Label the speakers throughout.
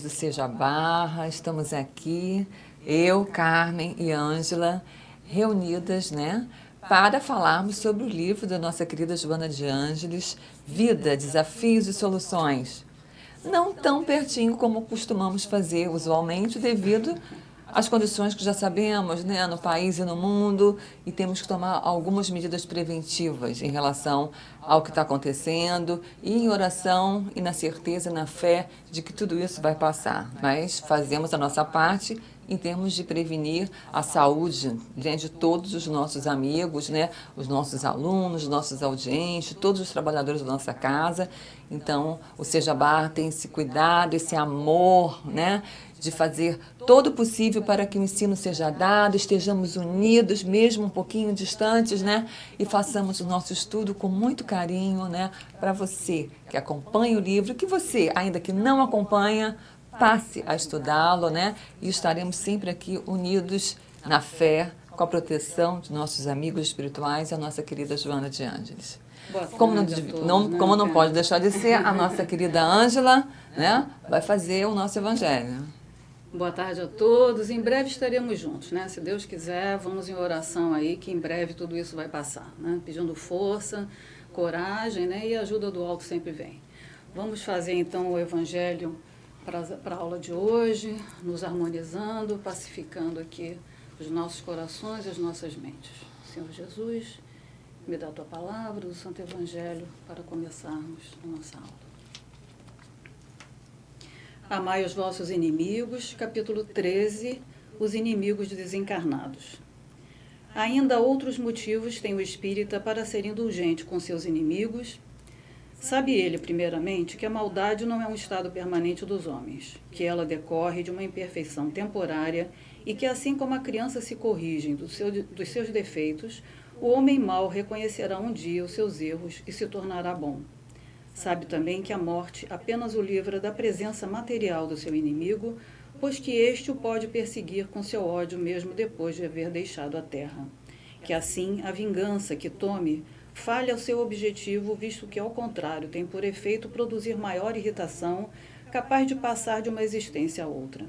Speaker 1: Do Seja Barra, estamos aqui, eu, Carmen e Ângela, reunidas, para falarmos sobre o livro da nossa querida Joana de Ângeles, Vida, Desafios e Soluções. Não tão pertinho como costumamos fazer usualmente, devido às condições que já sabemos, no país e no mundo, e temos que tomar algumas medidas preventivas em relação ao que está acontecendo, e em oração e na certeza e na fé de que tudo isso vai passar. Mas fazemos a nossa parte em termos de prevenir a saúde de todos os nossos amigos, os nossos alunos, os nossos audientes, todos os trabalhadores da nossa casa. Então, o Seja Barra tem esse cuidado, esse amor, de fazer todo o possível para que o ensino seja dado, estejamos unidos, mesmo um pouquinho distantes, e façamos o nosso estudo com muito carinho, para você que acompanha o livro, que você, ainda que não acompanha, passe a estudá-lo, e estaremos sempre aqui unidos na fé, com a proteção de nossos amigos espirituais e a nossa querida Joana de Ângeles. Como não pode deixar de ser, a nossa querida Ângela, vai fazer o nosso evangelho.
Speaker 2: Boa tarde a todos. Em breve estaremos juntos, Se Deus quiser, vamos em oração aí, que em breve tudo isso vai passar, Pedindo força, coragem, e a ajuda do alto sempre vem. Vamos fazer então o evangelho para a aula de hoje, nos harmonizando, pacificando aqui os nossos corações e as nossas mentes. Senhor Jesus, me dá a tua palavra, o Santo Evangelho, para começarmos a nossa aula. Amai os vossos inimigos, capítulo 13, os inimigos desencarnados. Ainda outros motivos tem o espírita para ser indulgente com seus inimigos. Sabe ele, primeiramente, que a maldade não é um estado permanente dos homens, que ela decorre de uma imperfeição temporária e que, assim como a criança se corrige dos seus defeitos, o homem mau reconhecerá um dia os seus erros e se tornará bom. Sabe também que a morte apenas o livra da presença material do seu inimigo, pois que este o pode perseguir com seu ódio mesmo depois de haver deixado a terra. Que assim a vingança que tome falha ao seu objetivo, visto que, ao contrário, tem por efeito produzir maior irritação, capaz de passar de uma existência a outra.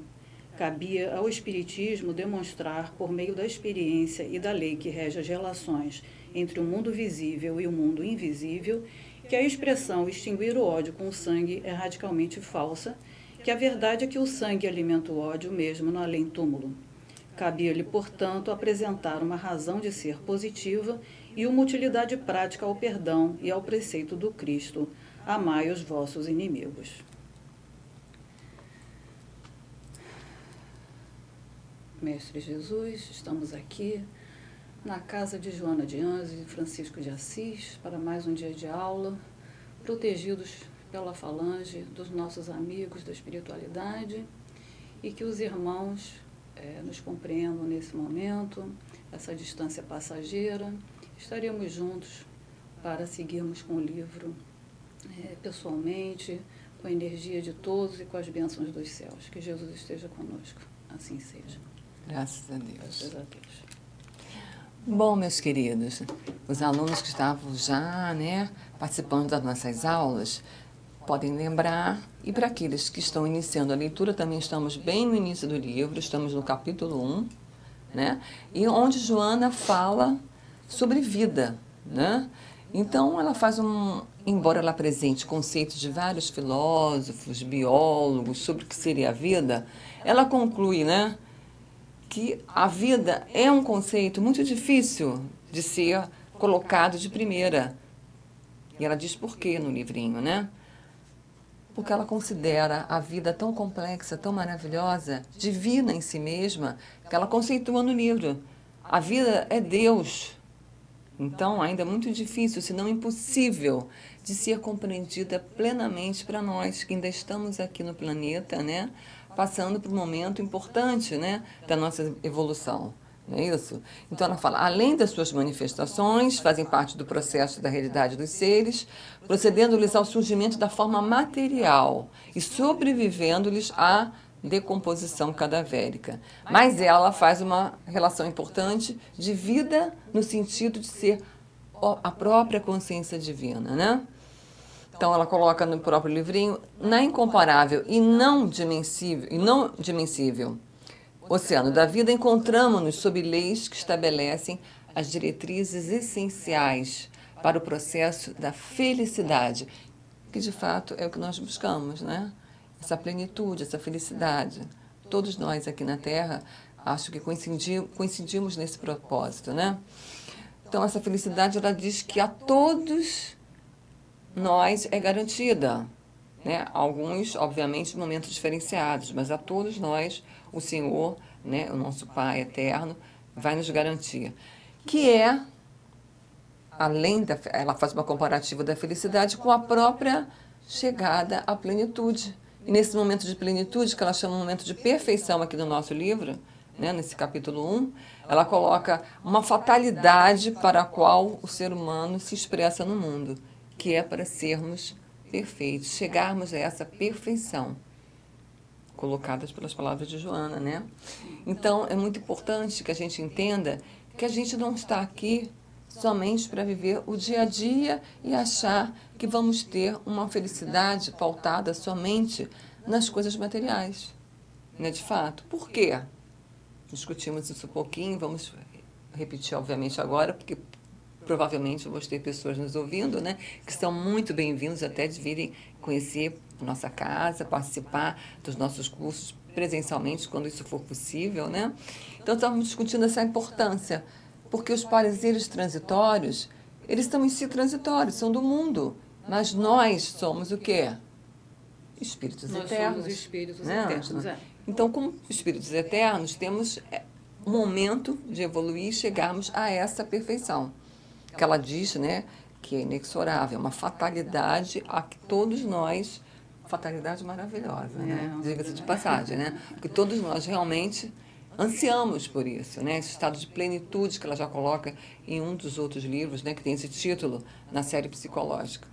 Speaker 2: Cabia ao Espiritismo demonstrar, por meio da experiência e da lei que rege as relações entre o mundo visível e o mundo invisível, que a expressão extinguir o ódio com o sangue é radicalmente falsa, que a verdade é que o sangue alimenta o ódio mesmo no além-túmulo. Cabia-lhe, portanto, apresentar uma razão de ser positiva e uma utilidade prática ao perdão e ao preceito do Cristo: amai os vossos inimigos. Mestre Jesus, estamos aqui na casa de Joana de Ângeles e Francisco de Assis para mais um dia de aula, protegidos pela falange dos nossos amigos da espiritualidade, e que os irmãos nos compreendam nesse momento, essa distância passageira. Estaremos juntos para seguirmos com o livro pessoalmente, com a energia de todos e com as bênçãos dos céus. Que Jesus esteja conosco. Assim seja.
Speaker 1: Graças a Deus.
Speaker 2: Graças a Deus.
Speaker 1: Bom, meus queridos, os alunos que estavam já, participando das nossas aulas, podem lembrar, e para aqueles que estão iniciando a leitura, também estamos bem no início do livro, estamos no capítulo 1, e onde Joana fala sobre vida, Então, ela faz embora ela apresente conceitos de vários filósofos, biólogos, sobre o que seria a vida, ela conclui, que a vida é um conceito muito difícil de ser colocado de primeira. E ela diz por quê no livrinho, Porque ela considera a vida tão complexa, tão maravilhosa, divina em si mesma, que ela conceitua no livro. A vida é Deus. Então, ainda é muito difícil, se não impossível, de ser compreendida plenamente para nós, que ainda estamos aqui no planeta, passando por um momento importante, da nossa evolução. Não é isso? Então, ela fala, além das suas manifestações, fazem parte do processo da realidade dos seres, procedendo-lhes ao surgimento da forma material e sobrevivendo-lhes à decomposição cadavérica. Mas ela faz uma relação importante de vida no sentido de ser a própria consciência divina, Então, ela coloca no próprio livrinho, na incomparável e não dimensível oceano da vida, encontramos-nos sob leis que estabelecem as diretrizes essenciais para o processo da felicidade, que de fato é o que nós buscamos, né? Essa plenitude, essa felicidade. Todos nós aqui na Terra, acho que coincidimos nesse propósito, né? Então, essa felicidade, ela diz que a todos nós é garantida, né? Alguns, obviamente, momentos diferenciados, mas a todos nós, o Senhor, né, o nosso Pai eterno, vai nos garantir. Que é, ela faz uma comparativa da felicidade com a própria chegada à plenitude. E nesse momento de plenitude, que ela chama um momento de perfeição aqui no nosso livro, né, nesse capítulo 1, ela coloca uma fatalidade para a qual o ser humano se expressa no mundo, que é para sermos perfeitos, chegarmos a essa perfeição, colocadas pelas palavras de Joana, né? Então, é muito importante que a gente entenda que a gente não está aqui somente para viver o dia a dia e achar que vamos ter uma felicidade pautada somente nas coisas materiais, né? De fato. Por quê? Discutimos isso um pouquinho, vamos repetir, obviamente, agora, porque provavelmente vamos ter pessoas nos ouvindo, né, que são muito bem-vindos até de virem conhecer a nossa casa, participar dos nossos cursos presencialmente, quando isso for possível, né? Então, estamos discutindo essa importância, porque os prazeres transitórios, eles são em si transitórios, são do mundo, mas nós somos o quê? Espíritos
Speaker 2: Nós
Speaker 1: eternos.
Speaker 2: somos espíritos
Speaker 1: né?
Speaker 2: eternos, é.
Speaker 1: Então, como espíritos eternos, temos um momento de evoluir e chegarmos a essa perfeição. Que ela diz, né, que é inexorável, uma fatalidade a que todos nós, fatalidade maravilhosa, né? Diga-se de passagem, né? Porque todos nós realmente ansiamos por isso, né? Esse estado de plenitude que ela já coloca em um dos outros livros, né, que tem esse título na série psicológica,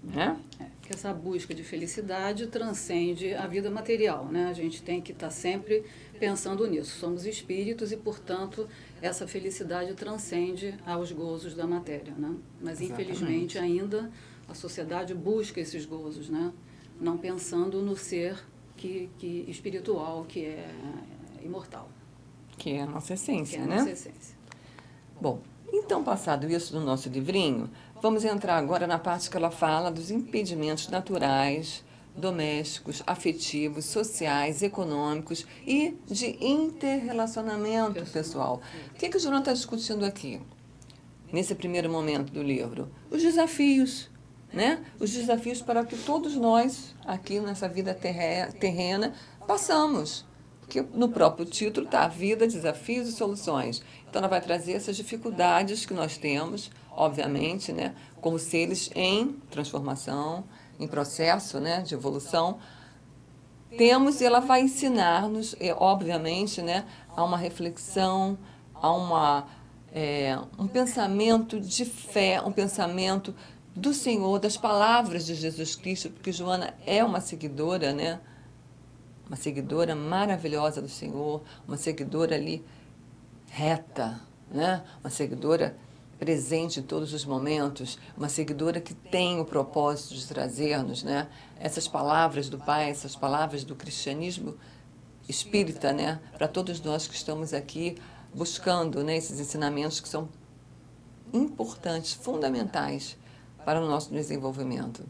Speaker 1: né?
Speaker 2: Que essa busca de felicidade transcende a vida material, né? A gente tem que estar sempre pensando nisso. Somos espíritos e, portanto, essa felicidade transcende aos gozos da matéria, né? Mas, infelizmente, ainda a sociedade busca esses gozos, né? Não pensando no ser que espiritual, que é imortal.
Speaker 1: Que é a nossa essência,
Speaker 2: que é a
Speaker 1: né?
Speaker 2: nossa essência.
Speaker 1: Bom, então, passado isso no nosso livrinho, vamos entrar agora na parte que ela fala dos impedimentos naturais, domésticos, afetivos, sociais, econômicos e de interrelacionamento pessoal. O que o João está discutindo aqui, nesse primeiro momento do livro? Os desafios, né? Os desafios para que todos nós, aqui nessa vida terrena, passamos. Porque no próprio título está a vida, desafios e soluções. Então, ela vai trazer essas dificuldades que nós temos, obviamente, né, como seres em transformação, em processo, né, de evolução. Temos, e ela vai ensinar-nos, obviamente, né, a uma reflexão, um pensamento de fé, um pensamento do Senhor, das palavras de Jesus Cristo, porque Joana é uma seguidora, né? Uma seguidora maravilhosa do Senhor, uma seguidora ali reta, né? Uma seguidora presente em todos os momentos, uma seguidora que tem o propósito de trazer-nos, né, essas palavras do Pai, essas palavras do cristianismo espírita, né, para todos nós que estamos aqui buscando, né, esses ensinamentos que são importantes, fundamentais para o nosso desenvolvimento.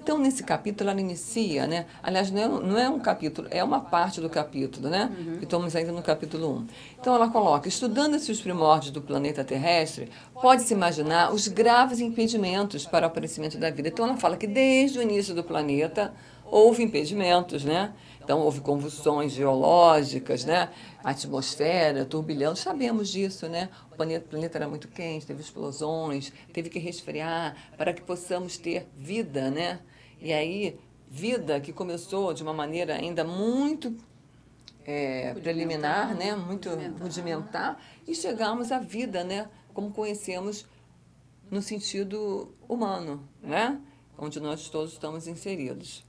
Speaker 1: Então, nesse capítulo, ela inicia, né? Aliás, não é um capítulo, é uma parte do capítulo, né? Estamos ainda no capítulo 1. Então, ela coloca, estudando-se os primórdios do planeta terrestre, pode-se imaginar os graves impedimentos para o aparecimento da vida. Então, ela fala que desde o início do planeta houve impedimentos, né? Então, houve convulsões geológicas, né? Atmosfera, turbilhão, sabemos disso, né? O planeta era muito quente, teve explosões, teve que resfriar para que possamos ter vida, né? E aí, vida que começou de uma maneira ainda muito preliminar, né? Muito rudimentar, e chegamos à vida, né? Como conhecemos no sentido humano, né? Onde nós todos estamos inseridos.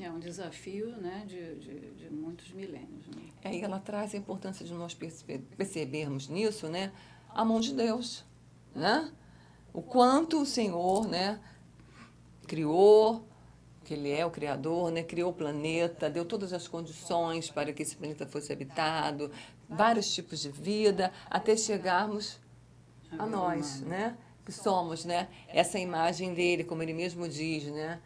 Speaker 2: É um desafio, né, de muitos milênios. Né?
Speaker 1: E ela traz a importância de nós percebermos nisso, né, a mão de Deus, né? O quanto o Senhor, né, criou, que ele é o Criador, né? Criou o planeta, deu todas as condições para que esse planeta fosse habitado, vários tipos de vida, até chegarmos a nós, né? Que somos, né? Essa imagem dele, como ele mesmo diz, né?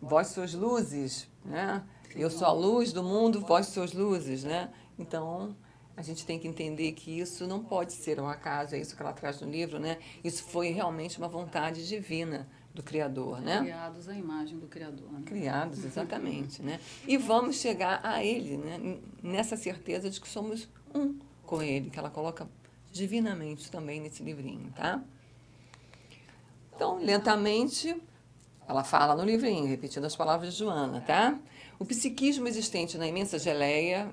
Speaker 1: Vós sois luzes, né? Eu sou a luz do mundo, vós sois luzes, né? Então, a gente tem que entender que isso não pode ser um acaso, é isso que ela traz no livro, né? Isso foi realmente uma vontade divina do Criador, né?
Speaker 2: Criados à imagem do Criador. Né?
Speaker 1: Criados, exatamente, né? E vamos chegar a Ele, né? Nessa certeza de que somos um com Ele, que ela coloca divinamente também nesse livrinho, tá? Então, lentamente, ela fala no livrinho, repetindo as palavras de Joana, tá? O psiquismo existente na imensa geleia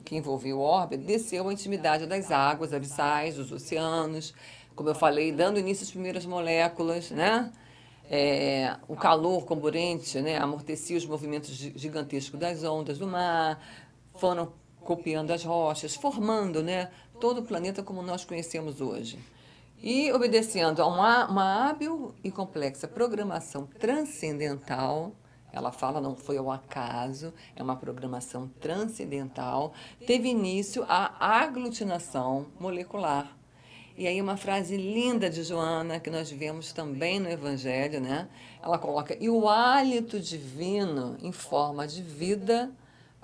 Speaker 1: que envolvia o orbe desceu à intimidade das águas abissais, dos oceanos, como eu falei, dando início às primeiras moléculas, né? O calor comburente, né, amortecia os movimentos gigantescos das ondas do mar, foram copiando as rochas, formando, né, todo o planeta como nós conhecemos hoje. E obedecendo a uma hábil e complexa programação transcendental, ela fala, não foi ao acaso, é uma programação transcendental, teve início a aglutinação molecular. E aí uma frase linda de Joana, que nós vemos também no Evangelho, né? Ela coloca, e o hálito divino em forma de vida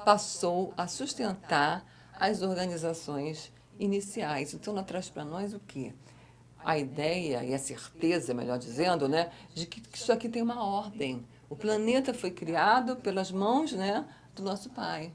Speaker 1: passou a sustentar as organizações iniciais. Então ela traz para nós o quê? A ideia e a certeza, melhor dizendo, né, de que isso aqui tem uma ordem. O planeta foi criado pelas mãos, né, do nosso Pai.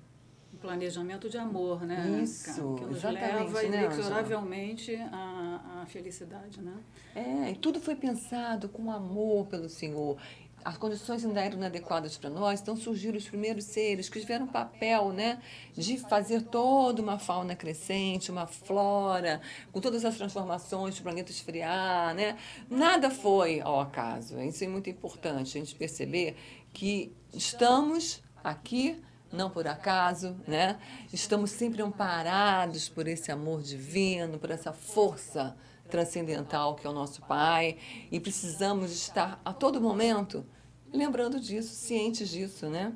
Speaker 2: Um planejamento de amor, né?
Speaker 1: Isso,
Speaker 2: que nos
Speaker 1: exatamente,
Speaker 2: leva
Speaker 1: né,
Speaker 2: inexoravelmente à felicidade, né?
Speaker 1: E tudo foi pensado com amor pelo Senhor. As condições ainda eram inadequadas para nós, então surgiram os primeiros seres que tiveram o papel, né, de fazer toda uma fauna crescente, uma flora, com todas as transformações do planeta esfriar, né? Nada foi ao acaso. Isso é muito importante, a gente perceber que estamos aqui não por acaso, né? Estamos sempre amparados por esse amor divino, por essa força transcendental que é o nosso Pai, e precisamos estar a todo momento lembrando disso, cientes disso, né?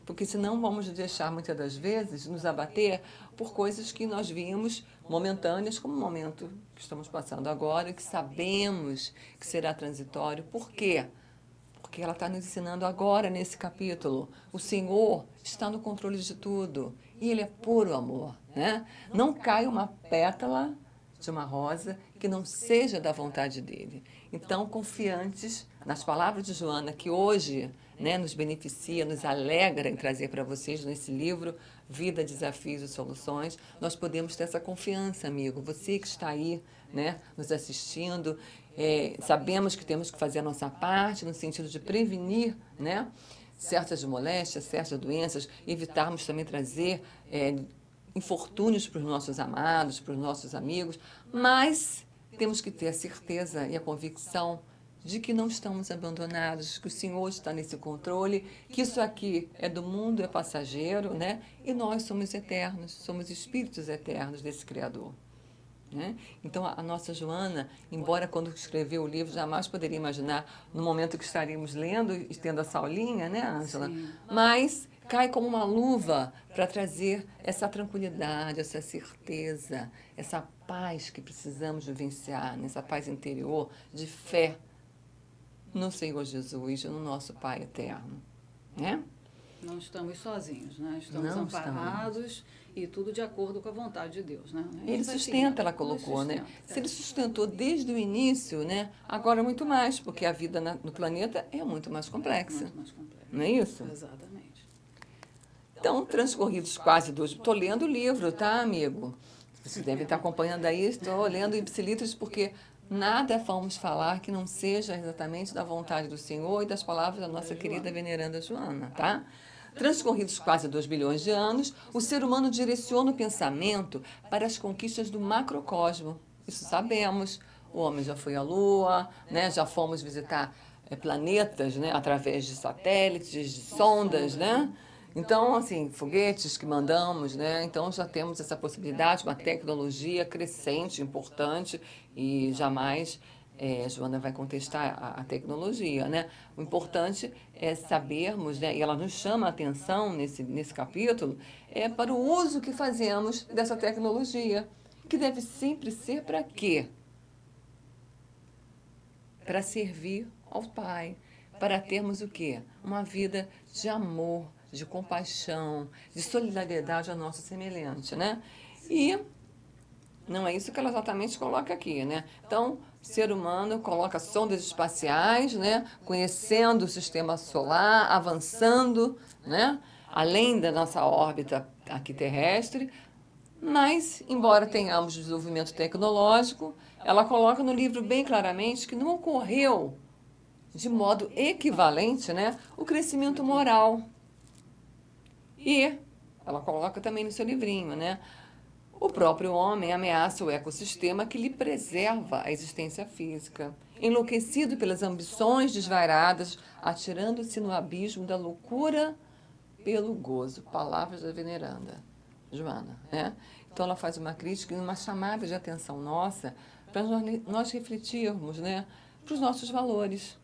Speaker 1: Porque senão vamos deixar muitas das vezes nos abater por coisas que nós vimos momentâneas, como o momento que estamos passando agora, que sabemos que será transitório. Por quê? Porque ela está nos ensinando agora nesse capítulo. O Senhor está no controle de tudo e Ele é puro amor, né? Não cai uma pétala de uma rosa que não seja da vontade dele. Então, confiantes nas palavras de Joana, que hoje, né, nos beneficia, nos alegra em trazer para vocês nesse livro Vida, Desafios e Soluções, nós podemos ter essa confiança, amigo. Você que está aí, né, nos assistindo, sabemos que temos que fazer a nossa parte no sentido de prevenir, né, certas moléstias, certas doenças, evitarmos também trazer infortúnios para os nossos amados, para os nossos amigos, mas temos que ter a certeza e a convicção de que não estamos abandonados, que o Senhor está nesse controle, que isso aqui é do mundo, é passageiro, né? E nós somos eternos, somos espíritos eternos desse Criador. Né? Então, a nossa Joana, embora quando escreveu o livro jamais poderia imaginar no momento que estaríamos lendo e tendo essa aulinha, né, Ângela? Mas cai como uma luva para trazer essa tranquilidade, essa certeza, essa paz que precisamos vivenciar, nessa paz interior de fé no Senhor Jesus, no nosso Pai eterno. Né?
Speaker 2: Não estamos sozinhos, né? Estamos amparados e tudo de acordo com a vontade de Deus, né?
Speaker 1: Ele sustenta, ela colocou, né? Se ele sustentou desde o início, né? Agora muito mais, porque a vida no planeta é muito mais complexa.
Speaker 2: Muito mais complexa.
Speaker 1: Não é isso?
Speaker 2: Exatamente.
Speaker 1: Então, transcorridos quase 2... Estou lendo o livro, tá, amigo? Vocês devem estar acompanhando aí. Estou lendo Ipsilitris porque nada vamos falar que não seja exatamente da vontade do Senhor e das palavras da nossa querida veneranda Joana, tá? Transcorridos quase 2 bilhões de anos, o ser humano direciona o pensamento para as conquistas do macrocosmo. Isso sabemos. O homem já foi à Lua, né? Já fomos visitar planetas, né? Através de satélites, de sondas, né? Então, assim, foguetes que mandamos, né? Então já temos essa possibilidade, uma tecnologia crescente, importante e jamais Joana vai contestar a tecnologia, né? O importante é sabermos, né, e ela nos chama a atenção nesse capítulo, para o uso que fazemos dessa tecnologia, que deve sempre ser para quê? Para servir ao Pai, para termos o quê? Uma vida de amor, de compaixão, de solidariedade ao nosso semelhante, né? E não é isso que ela exatamente coloca aqui, né? Então, o ser humano coloca sondas espaciais, né? Conhecendo o sistema solar, avançando, né? Além da nossa órbita aqui terrestre, mas, embora tenhamos desenvolvimento tecnológico, ela coloca no livro bem claramente que não ocorreu de modo equivalente, né, o crescimento moral. E ela coloca também no seu livrinho, né, o próprio homem ameaça o ecossistema que lhe preserva a existência física, enlouquecido pelas ambições desvairadas, atirando-se no abismo da loucura pelo gozo. Palavras da veneranda Joana, né? Então ela faz uma crítica e uma chamada de atenção nossa para nós refletirmos, né, para os nossos valores.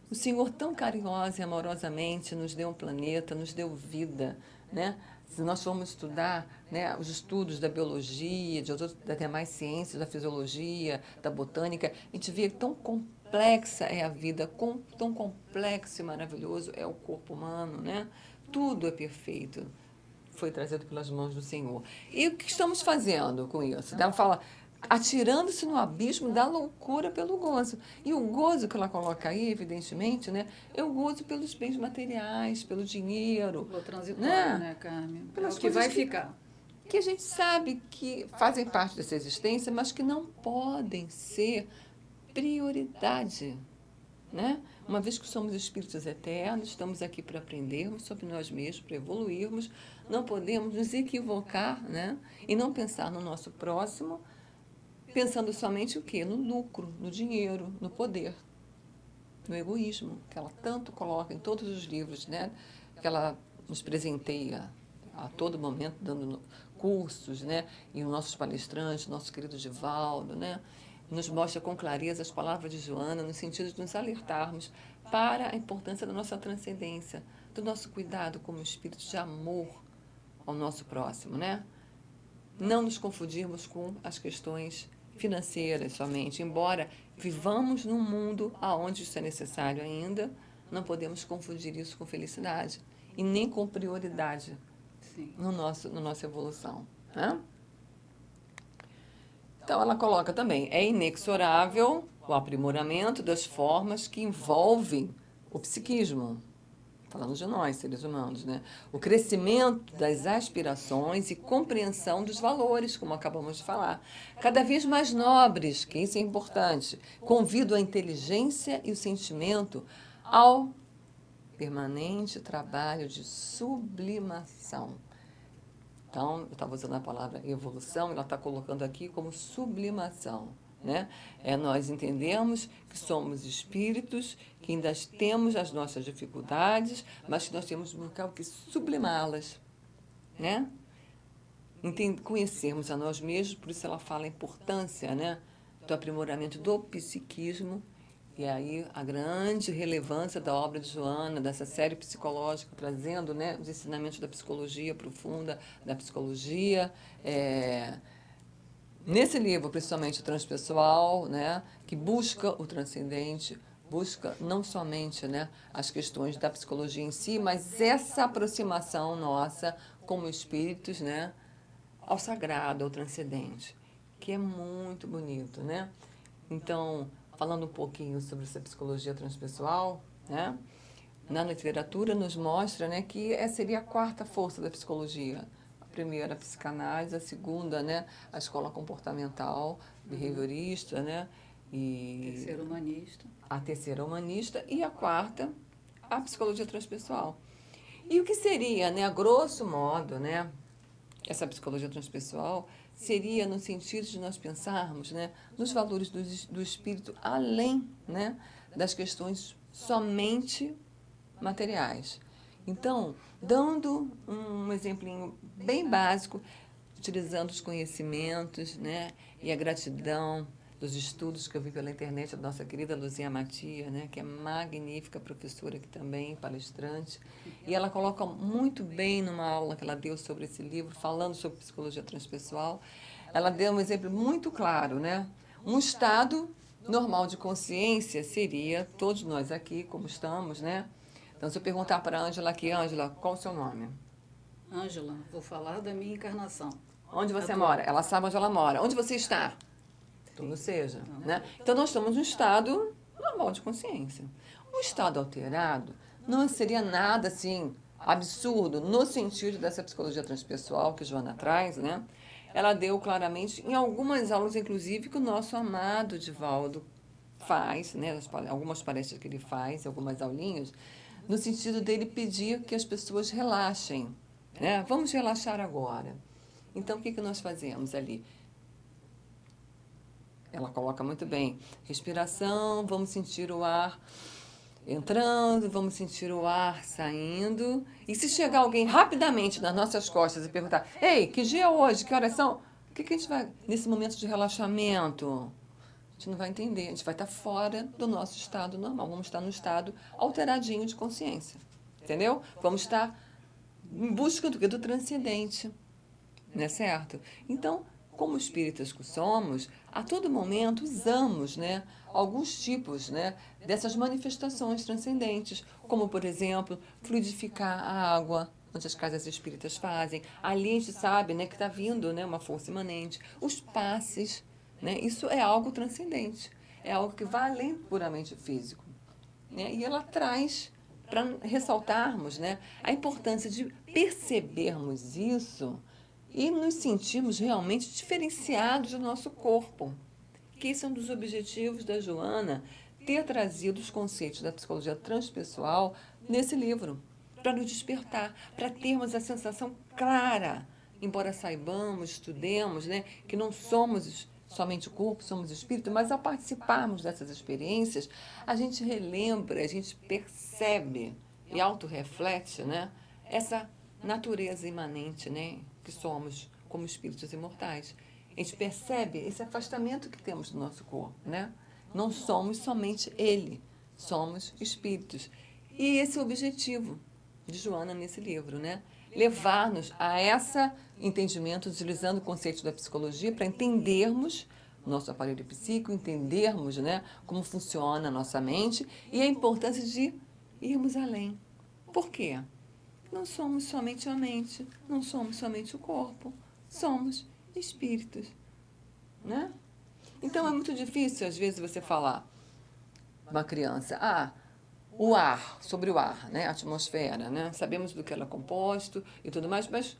Speaker 1: O Senhor tão carinhosa e amorosamente nos deu um planeta, nos deu vida, né? Se nós formos estudar, né, os estudos da biologia, das demais ciências, da fisiologia, da botânica, a gente vê tão complexa é a vida, tão complexo e maravilhoso é o corpo humano, né? Tudo é perfeito. Foi trazido pelas mãos do Senhor. E o que estamos fazendo com isso? Ela fala, atirando-se no abismo da loucura pelo gozo. E o gozo que ela coloca aí, evidentemente, né, é o gozo pelos bens materiais, pelo dinheiro.
Speaker 2: O transitório, né, Carmen? É o que vai ficar.
Speaker 1: Que a gente sabe que fazem parte dessa existência, mas que não podem ser prioridade. Né? Uma vez que somos espíritos eternos, estamos aqui para aprendermos sobre nós mesmos, para evoluirmos, não podemos nos equivocar, né? E não pensar no nosso próximo, pensando somente o quê? No lucro, no dinheiro, no poder, no egoísmo, que ela tanto coloca em todos os livros, né? Que ela nos presenteia a todo momento, dando cursos, né? E os nossos palestrantes, nosso querido Divaldo, né? Nos mostra com clareza as palavras de Joana, no sentido de nos alertarmos para a importância da nossa transcendência, do nosso cuidado como espírito de amor ao nosso próximo, né? Não nos confundirmos com as questões financeiras somente, embora vivamos num mundo onde isso é necessário ainda, não podemos confundir isso com felicidade e nem com prioridade no na nossa evolução, né? Então, ela coloca também, é inexorável o aprimoramento das formas que envolvem o psiquismo, falando de nós, seres humanos, né? O crescimento das aspirações e compreensão dos valores, como acabamos de falar, cada vez mais nobres, que isso é importante. Convido a inteligência e o sentimento ao permanente trabalho de sublimação. Então, eu estava usando a palavra evolução, ela está colocando aqui como sublimação. Né? Nós entendemos que somos espíritos, que ainda temos as nossas dificuldades, mas que nós temos que sublimá-las. Né? Conhecermos a nós mesmos, por isso ela fala a importância, né, do aprimoramento do psiquismo. E aí a grande relevância da obra de Joana, dessa série psicológica, trazendo, né, os ensinamentos da psicologia profunda, da psicologia. Nesse livro, principalmente o transpessoal, né, que busca o transcendente, busca não somente, né, as questões da psicologia em si, mas essa aproximação nossa como espíritos, né, ao sagrado, ao transcendente, que é muito bonito, né? Então, falando um pouquinho sobre essa psicologia transpessoal, né? Na literatura nos mostra, né, que essa seria a quarta força da psicologia. A primeira, a psicanálise, a segunda, né, a escola comportamental, behaviorista, né? E
Speaker 2: terceira humanista.
Speaker 1: A terceira humanista e a quarta, a psicologia transpessoal. E o que seria, né, a grosso modo, né, essa psicologia transpessoal seria no sentido de nós pensarmos, né, nos valores do espírito além, né, das questões somente materiais. Então, dando um exemplinho bem básico, utilizando os conhecimentos, né, e a gratidão dos estudos que eu vi pela internet da nossa querida Luzia Matia, né, que é magnífica professora aqui também, palestrante, e ela coloca muito bem numa aula que ela deu sobre esse livro, falando sobre psicologia transpessoal, ela deu um exemplo muito claro, né? Um estado normal de consciência seria todos nós aqui, como estamos, né? Então, se eu perguntar para a Ângela aqui, Ângela, qual o seu nome?
Speaker 2: Ângela, vou falar da minha encarnação.
Speaker 1: Onde você
Speaker 2: Atual.
Speaker 1: mora? Ela sabe onde ela mora. Onde você está? Tudo seja. Né? Então, nós estamos num estado normal de consciência. Um estado alterado não seria nada assim absurdo no sentido dessa psicologia transpessoal que Joana traz, né? Ela deu claramente em algumas aulas, inclusive, que o nosso amado Divaldo faz, né? Algumas palestras que ele faz, algumas aulinhas, no sentido dele pedir que as pessoas relaxem, né? Vamos relaxar agora. Então, o que nós fazemos ali? Ela coloca muito bem. Respiração, vamos sentir o ar entrando, vamos sentir o ar saindo. E se chegar alguém rapidamente nas nossas costas e perguntar: Ei, que dia é hoje? Que horas são? O que a gente vai, nesse momento de relaxamento? A gente não vai entender, a gente vai estar fora do nosso estado normal. Vamos estar no estado alteradinho de consciência. Entendeu? Vamos estar em busca do que? Do transcendente. Não é certo? Então, como espíritas que somos, a todo momento usamos, né, alguns tipos, né, dessas manifestações transcendentes, como, por exemplo, fluidificar a água, onde as casas espíritas fazem. Ali a gente sabe, né, que está vindo, né, uma força imanente. Os passes, né, isso é algo transcendente, é algo que vai além puramente físico. Né, e ela traz para ressaltarmos, né, a importância de percebermos isso e nos sentirmos realmente diferenciados do nosso corpo. Que esse é um dos objetivos da Joana, ter trazido os conceitos da psicologia transpessoal nesse livro, para nos despertar, para termos a sensação clara, embora saibamos, estudemos, né, que não somos somente o corpo, somos o espírito, mas ao participarmos dessas experiências, a gente relembra, a gente percebe e autorreflete, né, essa natureza imanente, né, que somos como espíritos imortais. A gente percebe esse afastamento que temos do nosso corpo, né? Não somos somente ele, somos espíritos. E esse é o objetivo de Joana nesse livro, né? Levar-nos a esse entendimento, utilizando o conceito da psicologia para entendermos nosso aparelho psíquico, entendermos, né, como funciona a nossa mente e a importância de irmos além. Por quê? Não somos somente a mente, não somos somente o corpo, somos espíritos, né? Então é muito difícil, às vezes, você falar para uma criança, o ar, sobre o ar, né? A atmosfera, né? Sabemos do que ela é composto e tudo mais, mas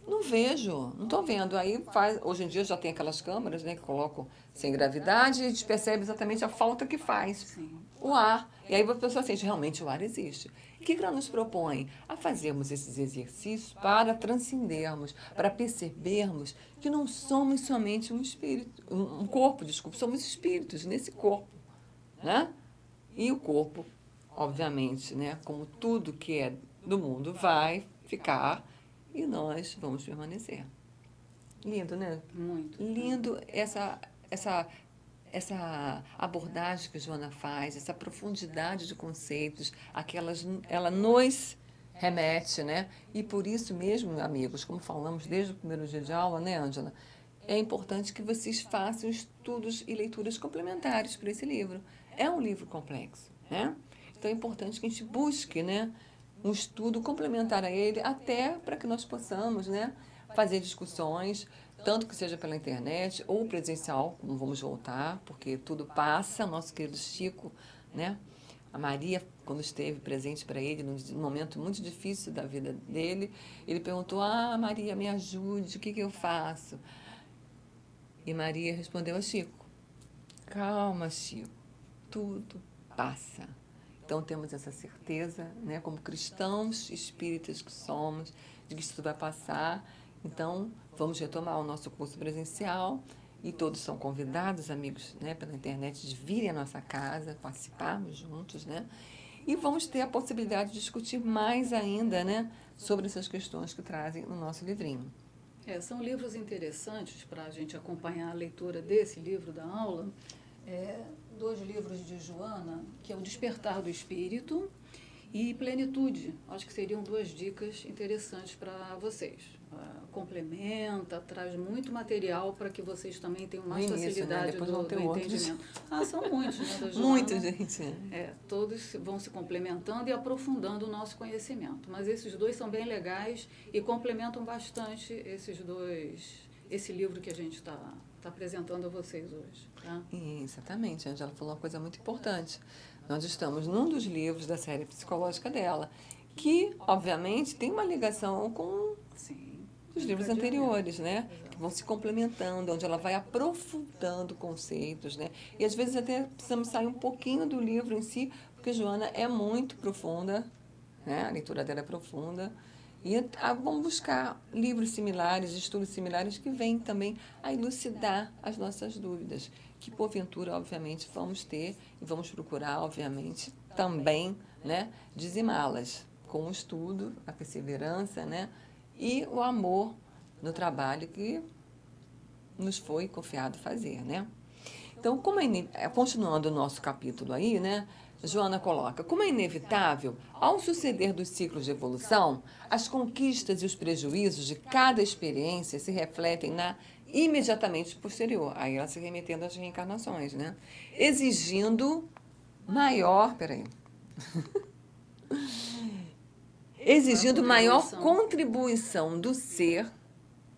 Speaker 1: não vejo, não estou vendo. Aí faz, hoje em dia já tem aquelas câmeras, né, que colocam sem gravidade e a gente percebe exatamente a falta que faz.
Speaker 2: Sim.
Speaker 1: O ar. E aí a pessoa sente, realmente o ar existe. O que ela nos propõe? A fazermos esses exercícios para transcendermos, para percebermos que não somos somente um espírito, um corpo, desculpa, somos espíritos nesse corpo, né? E o corpo, obviamente, né, como tudo que é do mundo, vai ficar e nós vamos permanecer. Lindo, né?
Speaker 2: Muito.
Speaker 1: Lindo essa abordagem que a Joana faz, essa profundidade de conceitos, ela nos remete, né? E por isso mesmo, amigos, como falamos desde o primeiro dia de aula, né, Ângela? É importante que vocês façam estudos e leituras complementares para esse livro. É um livro complexo, né? Então é importante que a gente busque, né, um estudo complementar a ele, até para que nós possamos, né, fazer discussões, tanto que seja pela internet ou presencial, como vamos voltar, porque tudo passa. Nosso querido Chico, né? A Maria, quando esteve presente para ele, num momento muito difícil da vida dele, ele perguntou: Maria, me ajude, o que eu faço? E Maria respondeu a Chico: calma, Chico, tudo passa. Então temos essa certeza, né, como cristãos espíritas que somos, de que isso tudo vai passar. Então vamos retomar o nosso curso presencial e todos são convidados, amigos, né, pela internet, de virem à nossa casa, participarmos juntos, né? E vamos ter a possibilidade de discutir mais ainda, né, sobre essas questões que trazem no nosso livrinho.
Speaker 2: São livros interessantes para a gente acompanhar a leitura desse livro da aula. Dois livros de Joana, que é O Despertar do Espírito e Plenitude. Acho que seriam duas dicas interessantes para vocês. Complementa, traz muito material para que vocês também tenham mais facilidade, né? do entendimento. São muitos, né, da Joana.
Speaker 1: Muitos, gente.
Speaker 2: Todos vão se complementando e aprofundando o nosso conhecimento. Mas esses dois são bem legais e complementam bastante esse livro que a gente está apresentando a vocês hoje. Tá?
Speaker 1: Exatamente, a Angela falou uma coisa muito importante. Nós estamos num dos livros da série psicológica dela, que, obviamente, tem uma ligação com os livros anteriores, né? Que vão se complementando, onde ela vai aprofundando conceitos, né? E, às vezes, até precisamos sair um pouquinho do livro em si, porque Joana é muito profunda, né? A leitura dela é profunda. E vamos buscar livros similares, estudos similares que vêm também a elucidar as nossas dúvidas, que porventura, obviamente, vamos ter e vamos procurar, obviamente, também, né, dizimá-las com o estudo, a perseverança, né, e o amor no trabalho que nos foi confiado fazer, né? Então, continuando o nosso capítulo aí, né, Joana coloca, como é inevitável, ao suceder dos ciclos de evolução, as conquistas e os prejuízos de cada experiência se refletem na imediatamente posterior. Aí ela se remetendo às reencarnações, né? Exigindo maior contribuição do ser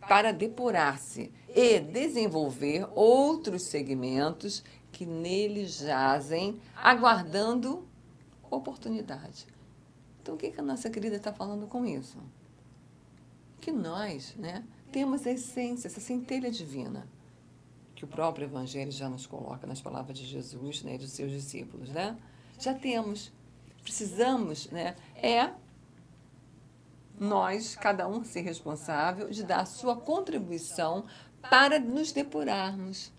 Speaker 1: para depurar-se e desenvolver outros segmentos que nele jazem, aguardando oportunidade. Então, o que a nossa querida está falando com isso? Que nós, né, temos a essência, essa centelha divina, que o próprio Evangelho já nos coloca nas palavras de Jesus, né, e dos seus discípulos, né? Já temos. Precisamos, né, nós, cada um, ser responsável de dar a sua contribuição para nos depurarmos,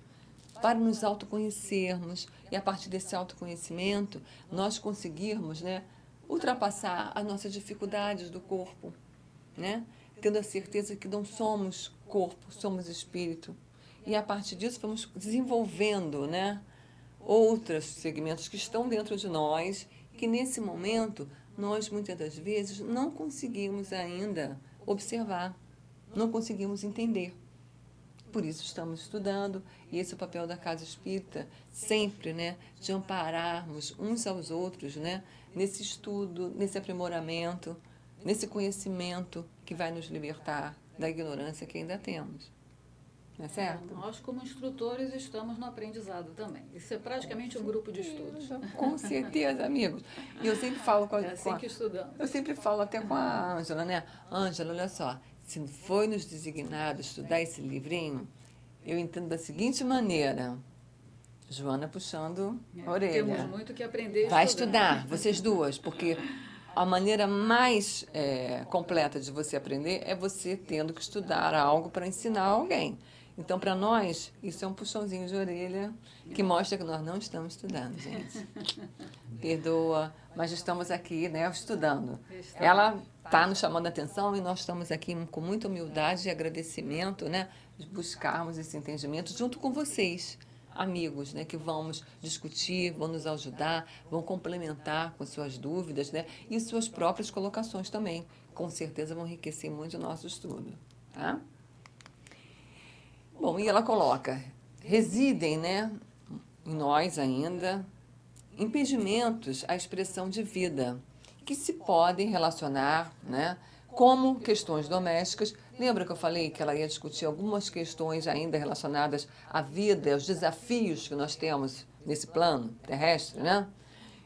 Speaker 1: para nos autoconhecermos e, a partir desse autoconhecimento, nós conseguirmos, né, ultrapassar as nossas dificuldades do corpo, né, tendo a certeza que não somos corpo, somos espírito. E, a partir disso, vamos desenvolvendo, né, outros segmentos que estão dentro de nós, que, nesse momento, nós, muitas das vezes, não conseguimos ainda observar, não conseguimos entender. Por isso estamos estudando, e esse é o papel da Casa Espírita, sempre, né, de ampararmos uns aos outros, né, nesse estudo, nesse aprimoramento, nesse conhecimento que vai nos libertar da ignorância que ainda temos. Não é certo?
Speaker 2: Nós, como instrutores, estamos no aprendizado também. Isso é praticamente um grupo de estudos.
Speaker 1: Com certeza, amigos. E eu sempre falo
Speaker 2: que estudamos.
Speaker 1: Eu sempre falo até com a Ângela, né? Ângela, olha só, se foi nos designado estudar esse livrinho, eu entendo da seguinte maneira. Joana puxando a orelha.
Speaker 2: Temos muito que aprender.
Speaker 1: Vai estudar, vocês duas, porque a maneira mais completa de você aprender é você tendo que estudar algo para ensinar alguém. Então, para nós, isso é um puxãozinho de orelha que mostra que nós não estamos estudando, gente. Perdoa, mas estamos aqui, né, estudando. Ela está nos chamando a atenção e nós estamos aqui com muita humildade e agradecimento, né, de buscarmos esse entendimento junto com vocês, amigos, né, que vamos discutir, vão nos ajudar, vão complementar com suas dúvidas, né, e suas próprias colocações também. Com certeza vão enriquecer muito o nosso estudo, tá? Bom, e ela coloca, residem, né, em nós ainda, impedimentos à expressão de vida, que se podem relacionar, né, como questões domésticas. Lembra que eu falei que ela ia discutir algumas questões ainda relacionadas à vida, aos desafios que nós temos nesse plano terrestre, né?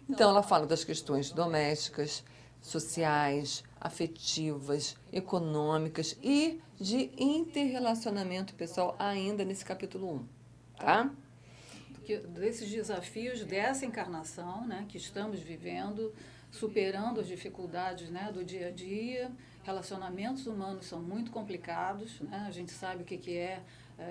Speaker 1: Então, ela fala das questões domésticas, sociais, afetivas, econômicas e de interrelacionamento pessoal ainda nesse capítulo 1, tá?
Speaker 2: Desses desafios dessa encarnação, né, que estamos vivendo, superando as dificuldades, né, do dia a dia. Relacionamentos humanos são muito complicados, né? A gente sabe o que é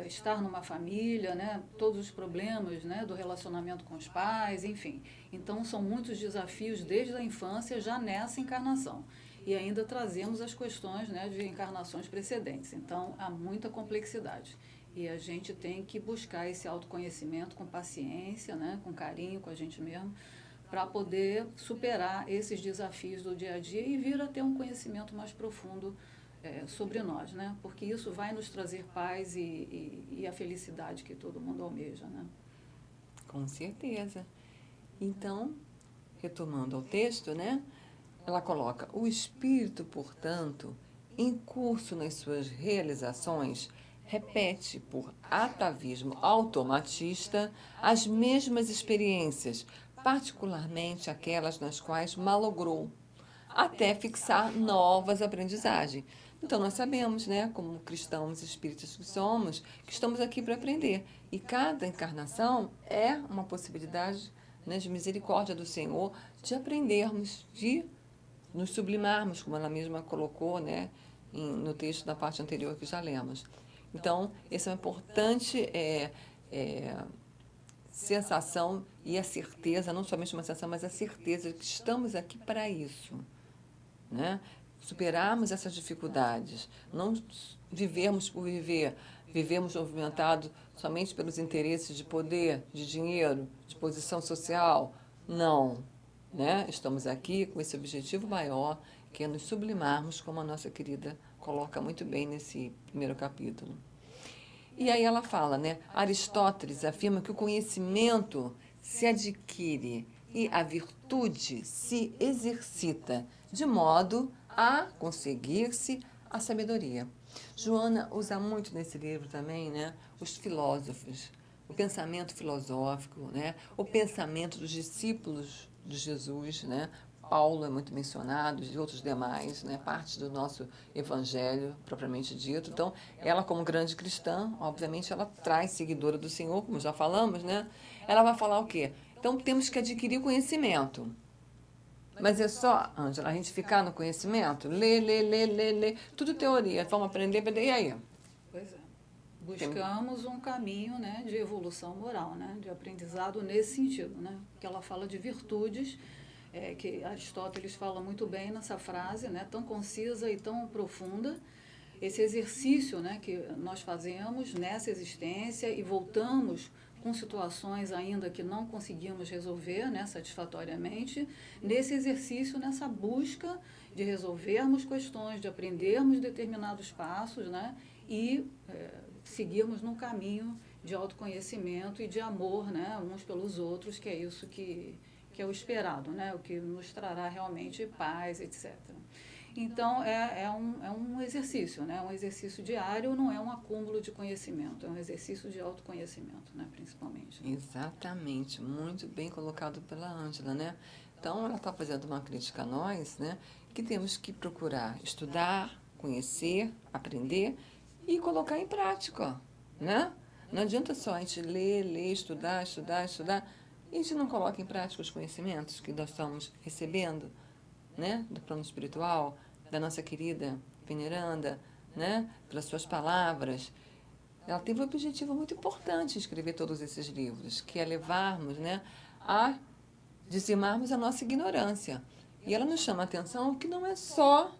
Speaker 2: estar numa família, né? Todos os problemas, né, do relacionamento com os pais, enfim. Então, são muitos desafios desde a infância, já nessa encarnação. e ainda trazemos as questões, né, de encarnações precedentes. Então, há muita complexidade. E a gente tem que buscar esse autoconhecimento com paciência, né, com carinho com a gente mesmo, para poder superar esses desafios do dia a dia e vir a ter um conhecimento mais profundo sobre nós, né? Porque isso vai nos trazer paz e a felicidade que todo mundo almeja, né?
Speaker 1: Com certeza. Então, retomando ao texto, né? Ela coloca: o espírito, portanto, em curso nas suas realizações, repete por atavismo automatista as mesmas experiências, particularmente aquelas nas quais malogrou, até fixar novas aprendizagens. Então, nós sabemos, né, como cristãos espíritas que somos, que estamos aqui para aprender. E cada encarnação é uma possibilidade, né, de misericórdia do Senhor, de aprendermos, de nos sublimarmos, como ela mesma colocou, né, no texto da parte anterior que já lemos. Então, essa é uma importante sensação e a certeza, não somente uma sensação, mas a certeza de que estamos aqui para isso, né? Superarmos essas dificuldades, não vivermos por viver, vivemos movimentado somente pelos interesses de poder, de dinheiro, de posição social. Não, né? Estamos aqui com esse objetivo maior, que é nos sublimarmos, como a nossa querida coloca muito bem nesse primeiro capítulo. E aí ela fala, né? Aristóteles afirma que o conhecimento se adquire e a virtude se exercita, de modo a conseguir-se a sabedoria. Joana usa muito nesse livro também, né, os filósofos, o pensamento filosófico, né, o pensamento dos discípulos de Jesus, né. Paulo é muito mencionado, e outros demais, né, parte do nosso evangelho propriamente dito. Então, ela como grande cristã, obviamente ela traz seguidora do Senhor, como já falamos, né? Ela vai falar o quê? Então, temos que adquirir conhecimento. Mas é só, Ângela, a gente ficar no conhecimento, ler, tudo teoria, vamos aprender, e aí?
Speaker 2: Pois é. Buscamos um caminho, né, de evolução moral, né, de aprendizado nesse sentido, né, que ela fala de virtudes, que Aristóteles fala muito bem nessa frase, né, tão concisa e tão profunda. Esse exercício, né, que nós fazemos nessa existência e voltamos com situações ainda que não conseguimos resolver, né, satisfatoriamente, nesse exercício, nessa busca de resolvermos questões, de aprendermos determinados passos, né, e seguirmos num caminho de autoconhecimento e de amor, né, uns pelos outros, que é isso que é o esperado, né, o que nos trará realmente paz, etc. Então, é um exercício, né? Um exercício diário, não é um acúmulo de conhecimento, é um exercício de autoconhecimento, né? Principalmente.
Speaker 1: Exatamente, muito bem colocado pela Ângela, né? Então, ela está fazendo uma crítica a nós, né? Que temos que procurar estudar, conhecer, aprender e colocar em prática, né? Não adianta só a gente ler, estudar, e a gente não coloca em prática os conhecimentos que nós estamos recebendo, né, do plano espiritual, da nossa querida veneranda, né, pelas suas palavras. Ela teve um objetivo muito importante em escrever todos esses livros, que é levarmos, né, a dizimarmos a nossa ignorância. E ela nos chama a atenção que não é só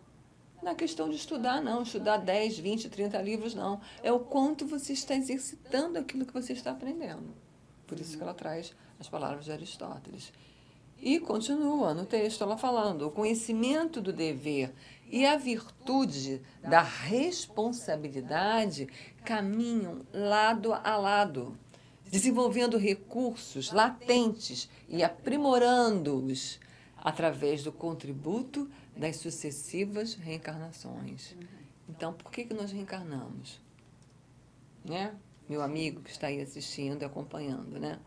Speaker 1: na questão de estudar, não. Estudar 10, 20, 30 livros, não. É o quanto você está exercitando aquilo que você está aprendendo. Por isso que ela traz as palavras de Aristóteles. E continua no texto ela falando: o conhecimento do dever e a virtude da responsabilidade caminham lado a lado, desenvolvendo recursos latentes e aprimorando-os através do contributo das sucessivas reencarnações. Então, por que nós reencarnamos? Né? Meu amigo que está aí assistindo e acompanhando, né?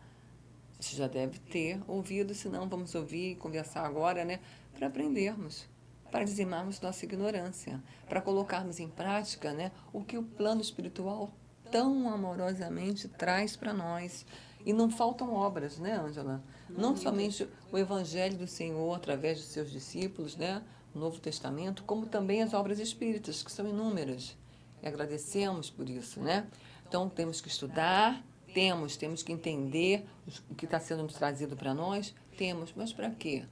Speaker 1: Você já deve ter ouvido, senão vamos ouvir e conversar agora, né? Para aprendermos, para dizimarmos nossa ignorância, para colocarmos em prática, né, o que o plano espiritual tão amorosamente traz para nós. E não faltam obras, né, Ângela? Não somente o Evangelho do Senhor através dos seus discípulos, né, o Novo Testamento, como também as obras espíritas, que são inúmeras. E agradecemos por isso, né? Então, temos que estudar, temos que entender o que está sendo trazido para nós, mas para quê?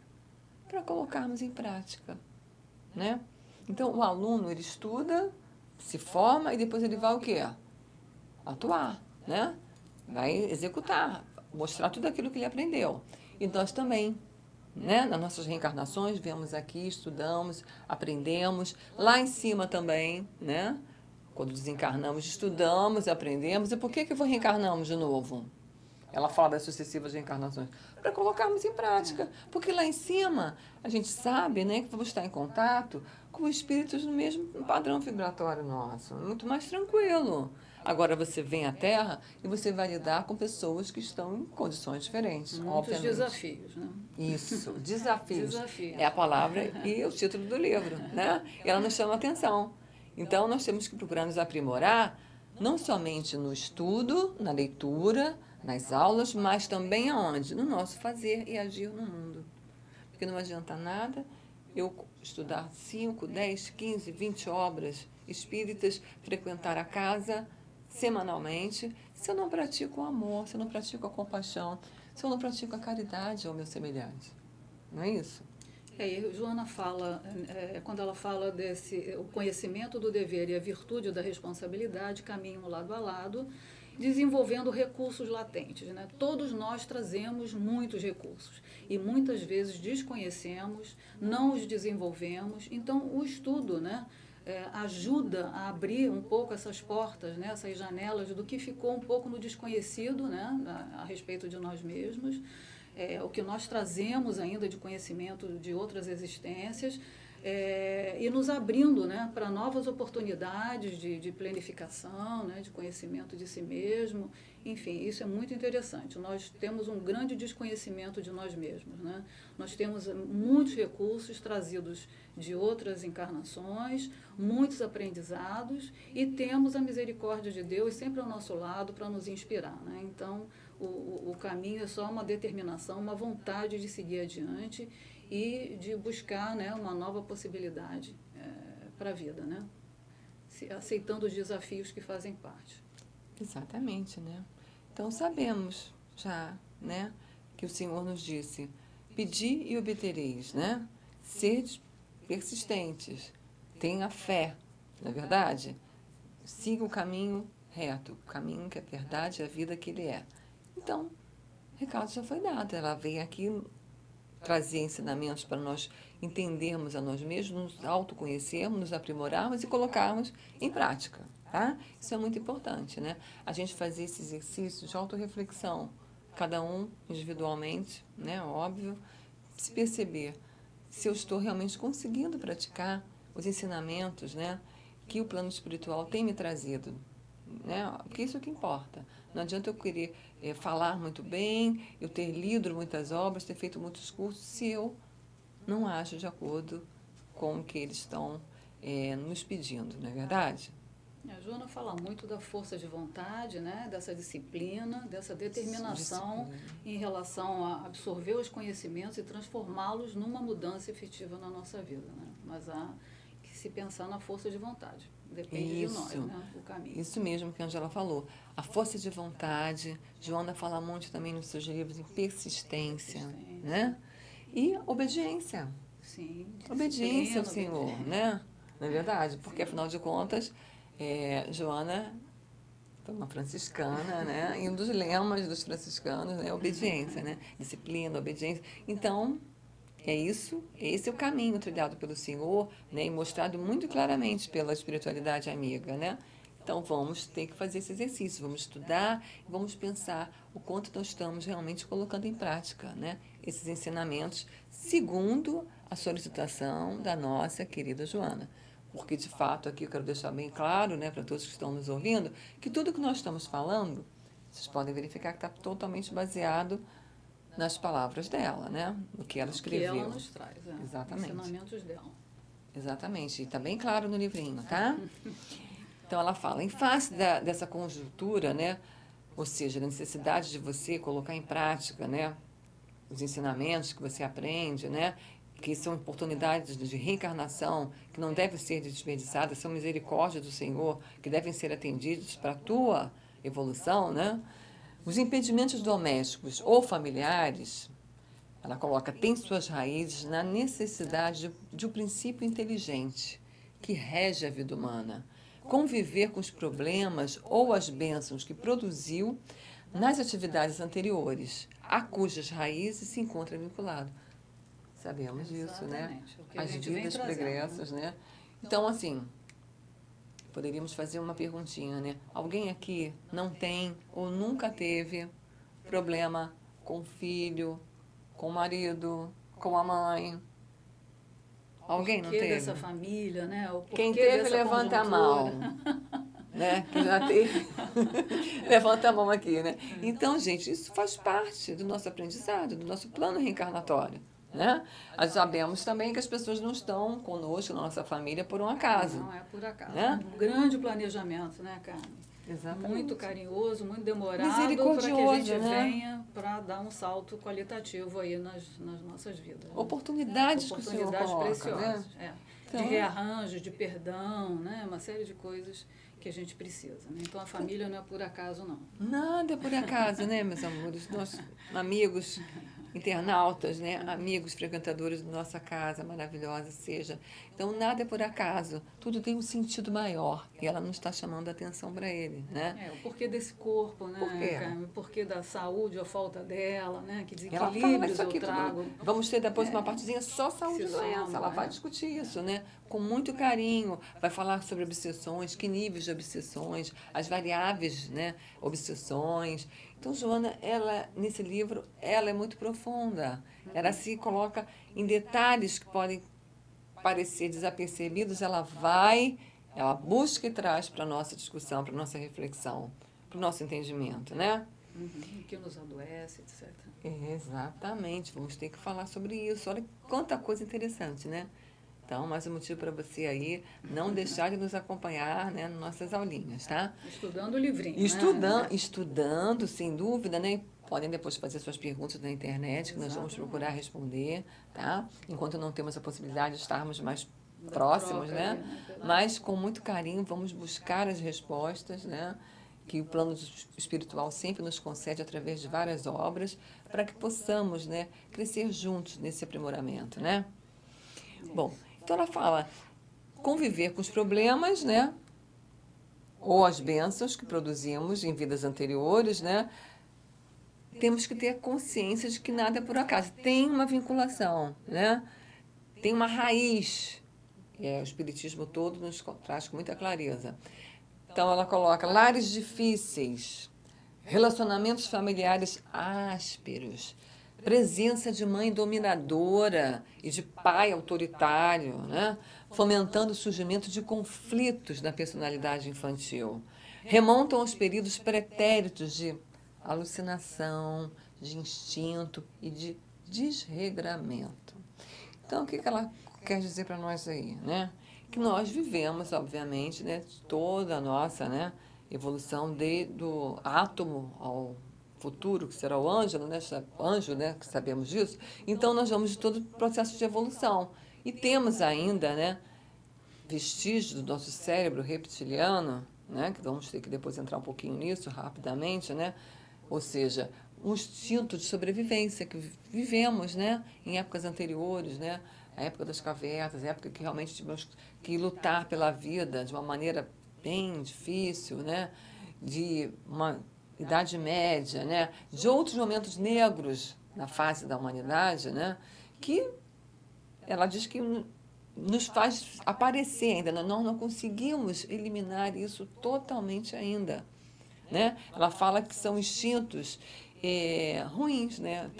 Speaker 1: Para colocarmos em prática. né? Então, o aluno, ele estuda, se forma e depois ele vai o quê? Atuar, né? Vai executar, mostrar tudo aquilo que ele aprendeu. E nós também, né? Nas nossas reencarnações, viemos aqui, estudamos, aprendemos. Lá em cima também, né? Quando desencarnamos, estudamos, aprendemos. E por que reencarnamos de novo? Ela fala das sucessivas reencarnações, para colocarmos em prática. Porque lá em cima, a gente sabe, né, que vamos estar em contato com espíritos no mesmo padrão vibratório nosso. Muito mais tranquilo. Agora você vem à Terra e você vai lidar com pessoas que estão em condições diferentes,
Speaker 2: Muitos
Speaker 1: obviamente.
Speaker 2: desafios, né?
Speaker 1: Isso, desafios.
Speaker 2: Desafios.
Speaker 1: É a palavra e o título do livro, né? E ela nos chama a atenção. Então, nós temos que procurar nos aprimorar, não somente no estudo, na leitura, nas aulas, mas também aonde? No nosso fazer e agir no mundo. Porque não adianta nada eu estudar 5, 10, 15, 20 obras espíritas, frequentar a casa semanalmente, se eu não pratico o amor, se eu não pratico a compaixão, se eu não pratico a caridade ao meu semelhante. Não é isso?
Speaker 2: E Joana fala, quando ela fala desse o conhecimento do dever e a virtude da responsabilidade caminham lado a lado, desenvolvendo recursos latentes, né? Todos nós trazemos muitos recursos e muitas vezes desconhecemos, não os desenvolvemos. Então, o estudo, né, ajuda a abrir um pouco essas portas, né, essas janelas do que ficou um pouco no desconhecido, né, a respeito de nós mesmos. O que nós trazemos ainda de conhecimento de outras existências, e nos abrindo, né, para novas oportunidades de planificação, né, de conhecimento de si mesmo. Enfim, isso é muito interessante. Nós temos um grande desconhecimento de nós mesmos, né? Nós temos muitos recursos trazidos de outras encarnações, muitos aprendizados, e temos a misericórdia de Deus sempre ao nosso lado para nos inspirar, né? Então, o caminho é só uma determinação, uma vontade de seguir adiante e de buscar, né, uma nova possibilidade para a vida, né? Aceitando os desafios que fazem parte.
Speaker 1: Exatamente, né? Então sabemos já, né, que o Senhor nos disse: pedi e obtereis, né? Sede persistentes, tenha fé, não é verdade? Siga o caminho reto, o caminho que é a verdade e a vida que Ele é. Então, o recado já foi dado. Ela veio aqui trazer ensinamentos para nós entendermos a nós mesmos, nos autoconhecermos, nos aprimorarmos e colocarmos em prática, tá? Isso é muito importante, né? A gente fazer esse exercício de autorreflexão, cada um individualmente, né? Óbvio, se perceber se eu estou realmente conseguindo praticar os ensinamentos, né, que o plano espiritual tem me trazido, né? Porque isso é o que importa. Não adianta eu querer falar muito bem, eu ter lido muitas obras, ter feito muitos cursos, se eu não ajo de acordo com o que eles estão nos pedindo, não é verdade?
Speaker 2: A Joana fala muito da força de vontade, né? Dessa disciplina, dessa determinação em relação a absorver os conhecimentos e transformá-los numa mudança efetiva na nossa vida, né? Mas há que se pensar na força de vontade. Depende de nós, né? O caminho.
Speaker 1: Isso mesmo que a Angela falou. A força de vontade. Joana fala muito também nos seus livros em persistência, né? E obediência.
Speaker 2: Sim.
Speaker 1: Obediência ao Senhor, né? Não é verdade? Porque, afinal de contas, Joana foi uma franciscana, né? E um dos lemas dos franciscanos é obediência, né? Disciplina, obediência. Então, é isso, esse é o caminho trilhado pelo Senhor, né? E mostrado muito claramente pela espiritualidade amiga, né? Então, vamos ter que fazer esse exercício, vamos estudar, vamos pensar o quanto nós estamos realmente colocando em prática, né? Esses ensinamentos, segundo a solicitação da nossa querida Joana. Porque, de fato, aqui eu quero deixar bem claro, né, para todos que estão nos ouvindo, que tudo que nós estamos falando, vocês podem verificar que está totalmente baseado nas palavras dela, né? No que ela escreveu.
Speaker 2: Que ela nos traz,
Speaker 1: Exatamente.
Speaker 2: Ensinamentos dela.
Speaker 1: Exatamente. E está bem claro no livrinho, tá? Então, ela fala, em face dessa conjuntura, né? Ou seja, da necessidade de você colocar em prática, né? Os ensinamentos que você aprende, né? Que são oportunidades de reencarnação que não devem ser desperdiçadas, são misericórdia do Senhor, que devem ser atendidos para a tua evolução, né? Os impedimentos domésticos ou familiares Ela coloca, tem suas raízes na necessidade de um princípio inteligente que rege a vida humana. Conviver com os problemas ou as bênçãos que produziu nas atividades anteriores, a cujas raízes se encontra vinculado. Sabemos disso, né?
Speaker 2: Exatamente, o que a
Speaker 1: As
Speaker 2: gente vem
Speaker 1: vidas
Speaker 2: trazendo,
Speaker 1: pregressas, né? Então, assim, poderíamos fazer uma perguntinha, né? Alguém aqui não tem ou nunca teve problema com o filho, com o marido, com a mãe? Alguém não
Speaker 2: porquê
Speaker 1: teve?
Speaker 2: dessa família, né? O porquê
Speaker 1: Quem teve,
Speaker 2: dessa
Speaker 1: levanta a
Speaker 2: conjuntura.
Speaker 1: mão. Né? Que já teve. Levanta a mão aqui, né? Então, gente, isso faz parte do nosso aprendizado, do nosso plano reencarnatório. Né? Nós sabemos também que as pessoas não estão conosco, na nossa família, por um acaso.
Speaker 2: Não é por acaso.
Speaker 1: Né?
Speaker 2: Um grande planejamento, né, Carmen?
Speaker 1: Exatamente.
Speaker 2: Muito carinhoso, muito demorado, para que a
Speaker 1: Misericordioso,
Speaker 2: gente
Speaker 1: né?
Speaker 2: venha para dar um salto qualitativo aí nas nossas vidas. Né?
Speaker 1: Oportunidades que o Senhor
Speaker 2: Oportunidades
Speaker 1: coloca,
Speaker 2: preciosas.
Speaker 1: né?
Speaker 2: De rearranjo, de perdão, né? Uma série de coisas que a gente precisa. Né? Então a família não é por acaso, não.
Speaker 1: Nada é por acaso, né, meus amores? Nossos amigos internautas, né? Amigos frequentadores da nossa casa maravilhosa seja. Então, nada é por acaso. Tudo tem um sentido maior. E ela não está chamando a atenção para ele, né?
Speaker 2: O porquê desse corpo, né,
Speaker 1: Por quê?
Speaker 2: Carmen? O porquê da saúde ou falta dela, né? Que
Speaker 1: Ela fala
Speaker 2: desequilíbrios
Speaker 1: isso aqui
Speaker 2: eu trago.
Speaker 1: tudo. Vamos ter depois uma partezinha só saúde e
Speaker 2: se
Speaker 1: doença.
Speaker 2: soma,
Speaker 1: Ela vai discutir isso, né? Com muito carinho. Vai falar sobre obsessões, que níveis de obsessões, as variáveis, né? Obsessões. Então, Joana, ela, nesse livro, ela é muito profunda. Ela se coloca em detalhes que podem parecer desapercebidos, ela busca e traz para a nossa discussão, para a nossa reflexão, para o nosso entendimento, né?
Speaker 2: Uhum, que nos adoece, etc.
Speaker 1: Exatamente, vamos ter que falar sobre isso. Olha quanta coisa interessante, né? Então, mais um motivo para você aí não deixar de nos acompanhar, né, nas nossas aulinhas, tá?
Speaker 2: Estudando o livrinho,
Speaker 1: Estudando,
Speaker 2: né?
Speaker 1: estudando, sem dúvida, né? Podem depois fazer suas perguntas na internet, que nós vamos
Speaker 2: Exatamente.
Speaker 1: procurar responder, tá? Enquanto não temos a possibilidade de estarmos mais próximos,
Speaker 2: troca
Speaker 1: né?
Speaker 2: aí, né?
Speaker 1: Mas com muito carinho vamos buscar as respostas, né? Que o plano espiritual sempre nos concede através de várias obras, para que possamos, né, crescer juntos nesse aprimoramento, né? Bom, então ela fala conviver com os problemas, né? Ou as bênçãos que produzimos em vidas anteriores, né? Temos que ter consciência de que nada é por acaso. Tem uma vinculação, né? Tem uma raiz. O Espiritismo todo nos traz com muita clareza. Então, ela coloca lares difíceis, relacionamentos familiares ásperos, presença de mãe dominadora e de pai autoritário, né? Fomentando o surgimento de conflitos na personalidade infantil. Remontam aos períodos pretéritos de alucinação, de instinto e de desregramento. Então, o que ela quer dizer para nós aí, né? Que nós vivemos, obviamente, né, toda a nossa, né, evolução do átomo ao futuro, que será o ângelo, né, anjo, né, que sabemos disso. Então, nós vamos de todo o processo de evolução. E temos ainda, né, vestígios do nosso cérebro reptiliano, né, que vamos ter que depois entrar um pouquinho nisso rapidamente, né? Ou seja, um instinto de sobrevivência que vivemos, né, em épocas anteriores, né, a época das cavernas, a época que realmente tivemos que lutar pela vida de uma maneira bem difícil, né, de uma Idade Média, né, de outros momentos negros na face da humanidade, né, que ela diz que nos faz aparecer ainda, nós não conseguimos eliminar isso totalmente ainda. Né? Ela fala que são instintos ruins, né?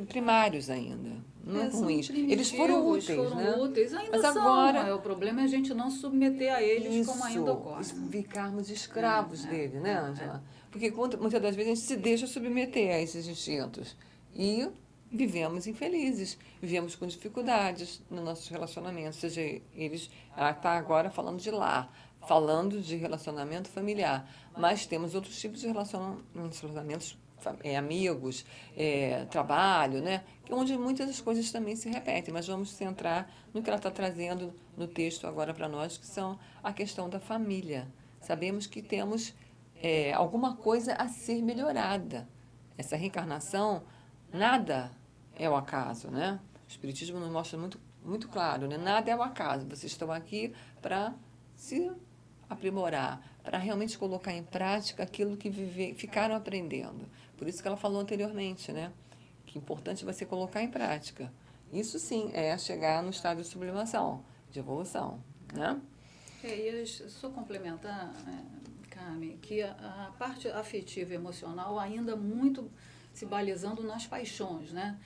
Speaker 1: Primários ainda, não é
Speaker 2: São
Speaker 1: ruins. Eles foram
Speaker 2: primitivos,
Speaker 1: úteis,
Speaker 2: foram
Speaker 1: né?
Speaker 2: úteis, ainda
Speaker 1: Mas
Speaker 2: são.
Speaker 1: agora
Speaker 2: O problema é a gente não submeter a eles como ainda
Speaker 1: isso,
Speaker 2: ocorre.
Speaker 1: ficarmos escravos dele, né, Ângela? Porque muitas das vezes a gente se deixa submeter a esses instintos e vivemos infelizes, vivemos com dificuldades nos nossos relacionamentos, seja eles, ela está agora falando de lar, falando de relacionamento familiar, mas temos outros tipos de relacionamentos, amigos, trabalho, né? Onde muitas das coisas também se repetem, mas vamos centrar no que ela está trazendo no texto agora para nós, que são a questão da família. Sabemos que temos alguma coisa a ser melhorada. Essa reencarnação, nada é o acaso, né? O Espiritismo nos mostra muito, muito claro, né? Nada é o acaso. Vocês estão aqui para se aprimorar, para realmente colocar em prática aquilo que ficaram aprendendo. Por isso que ela falou anteriormente, né? Que é importante você colocar em prática. Isso sim é chegar no estado de sublimação, de evolução, né?
Speaker 2: Só complementar, Carmen, que a parte afetiva e emocional ainda muito se balizando nas paixões, né?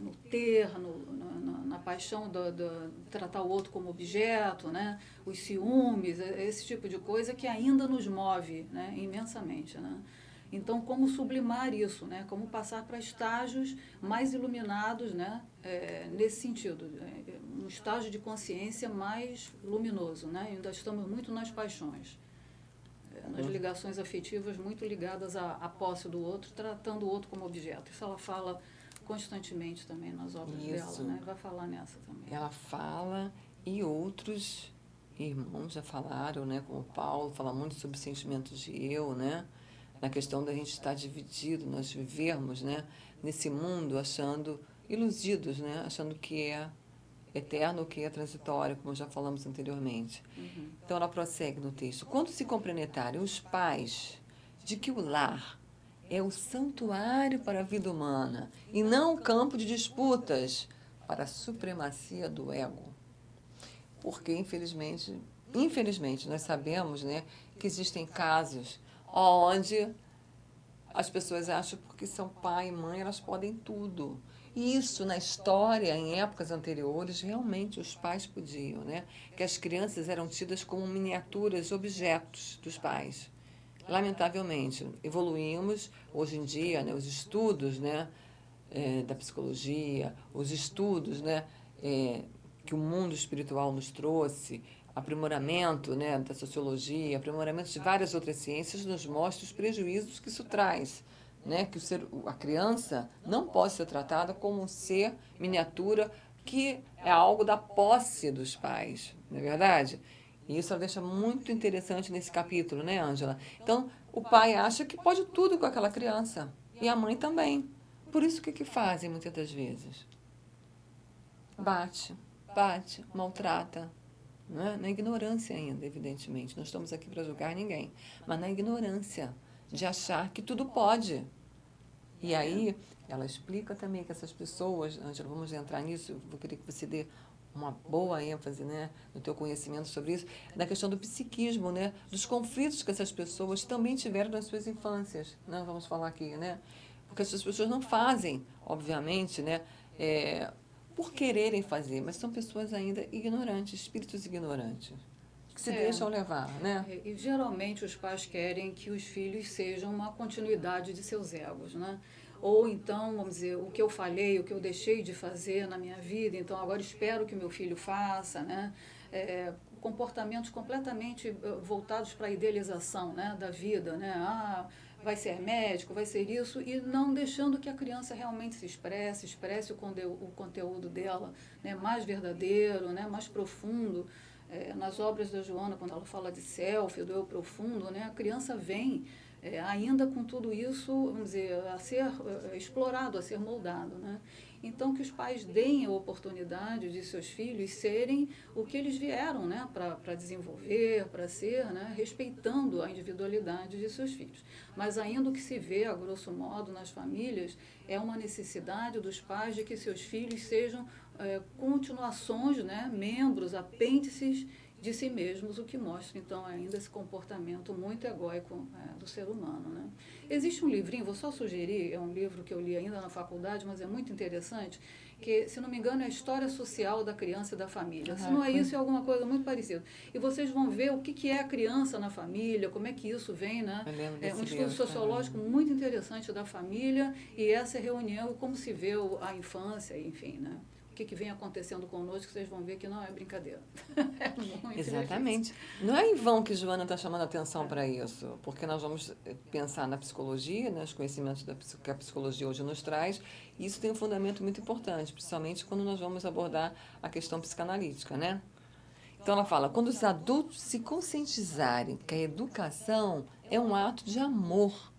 Speaker 2: No ter, na paixão do tratar o outro como objeto, né? Os ciúmes, esse tipo de coisa que ainda nos move, né? Imensamente, né? Então, como sublimar isso, né? Como passar para estágios mais iluminados, né? Nesse sentido, um estágio de consciência mais luminoso, né? Ainda estamos muito nas paixões, nas ligações afetivas muito ligadas à posse do outro, tratando o outro como objeto. Isso ela fala constantemente também nas obras dela, né? Vai falar nessa também.
Speaker 1: Ela fala e outros irmãos já falaram, né? Como Paulo fala muito sobre sentimentos de eu, né? Na questão da gente estar dividido, nós vivermos, né? Nesse mundo achando, iludidos, né? Achando que é eterno, que é transitório, como já falamos anteriormente. Então ela prossegue no texto. Quando se compenetrarem os pais de que o lar é o santuário para a vida humana e não o campo de disputas para a supremacia do ego. Porque, infelizmente, nós sabemos, né, que existem casos onde as pessoas acham que porque são pai e mãe, elas podem tudo. E isso, na história, em épocas anteriores, realmente os pais podiam, né? Que as crianças eram tidas como miniaturas, objetos dos pais. Lamentavelmente, evoluímos hoje em dia, né, os estudos, né, da psicologia, os estudos, né, que o mundo espiritual nos trouxe, aprimoramento, né, da sociologia, aprimoramento de várias outras ciências, nos mostra os prejuízos que isso traz. Né, que a criança não pode ser tratada como um ser miniatura que é algo da posse dos pais, não é verdade? E isso ela deixa muito interessante nesse capítulo, né, Ângela? Então, o pai acha que pode tudo com aquela criança. E a mãe também. Por isso, o que fazem muitas das vezes? Bate, maltrata. Né? Na ignorância ainda, evidentemente. Não estamos aqui para julgar ninguém. Mas na ignorância de achar que tudo pode. E aí, ela explica também que essas pessoas, Ângela, vamos entrar nisso, eu vou querer que você dê uma boa ênfase, né, no teu conhecimento sobre isso, da questão do psiquismo, né, dos conflitos que essas pessoas também tiveram nas suas infâncias, né, vamos falar aqui, né, porque essas pessoas não fazem, obviamente, né, por quererem fazer, mas são pessoas ainda ignorantes, espíritos ignorantes, que se deixam levar, né?
Speaker 2: E geralmente os pais querem que os filhos sejam uma continuidade de seus egos, né? Ou então, vamos dizer, o que eu falei, o que eu deixei de fazer na minha vida, então agora espero que meu filho faça, né? Comportamentos completamente voltados para a idealização, né, da vida, né? Vai ser médico, vai ser isso, e não deixando que a criança realmente se expresse o conteúdo dela, né, mais verdadeiro, né, mais profundo. Nas obras da Joana, quando ela fala de self, do eu profundo, né, a criança vem ainda com tudo isso, vamos dizer, a ser explorado, a ser moldado, né? Então, que os pais deem a oportunidade de seus filhos serem o que eles vieram, né, para desenvolver, para ser, né, respeitando a individualidade de seus filhos. Mas ainda o que se vê, a grosso modo, nas famílias, é uma necessidade dos pais de que seus filhos sejam continuações, né, membros, apêndices de si mesmos, o que mostra, então, ainda esse comportamento muito egóico do ser humano, né? Existe um livrinho, vou só sugerir, é um livro que eu li ainda na faculdade, mas é muito interessante, que, se não me engano, é a História Social da Criança e da Família. Se não é isso, é alguma coisa muito parecida. E vocês vão ver o que é a criança na família, como é que isso vem, né? É um estudo sociológico muito interessante da família e essa reunião e como se vê a infância, enfim, né? O que vem acontecendo conosco, vocês vão ver que não é brincadeira. É muito
Speaker 1: Exatamente.
Speaker 2: difícil.
Speaker 1: Não é em vão que Joana está chamando a atenção para isso, porque nós vamos pensar na psicologia, né, os conhecimentos que a psicologia hoje nos traz, e isso tem um fundamento muito importante, principalmente quando nós vamos abordar a questão psicanalítica, né? Então ela fala, quando os adultos se conscientizarem que a educação é um ato de amor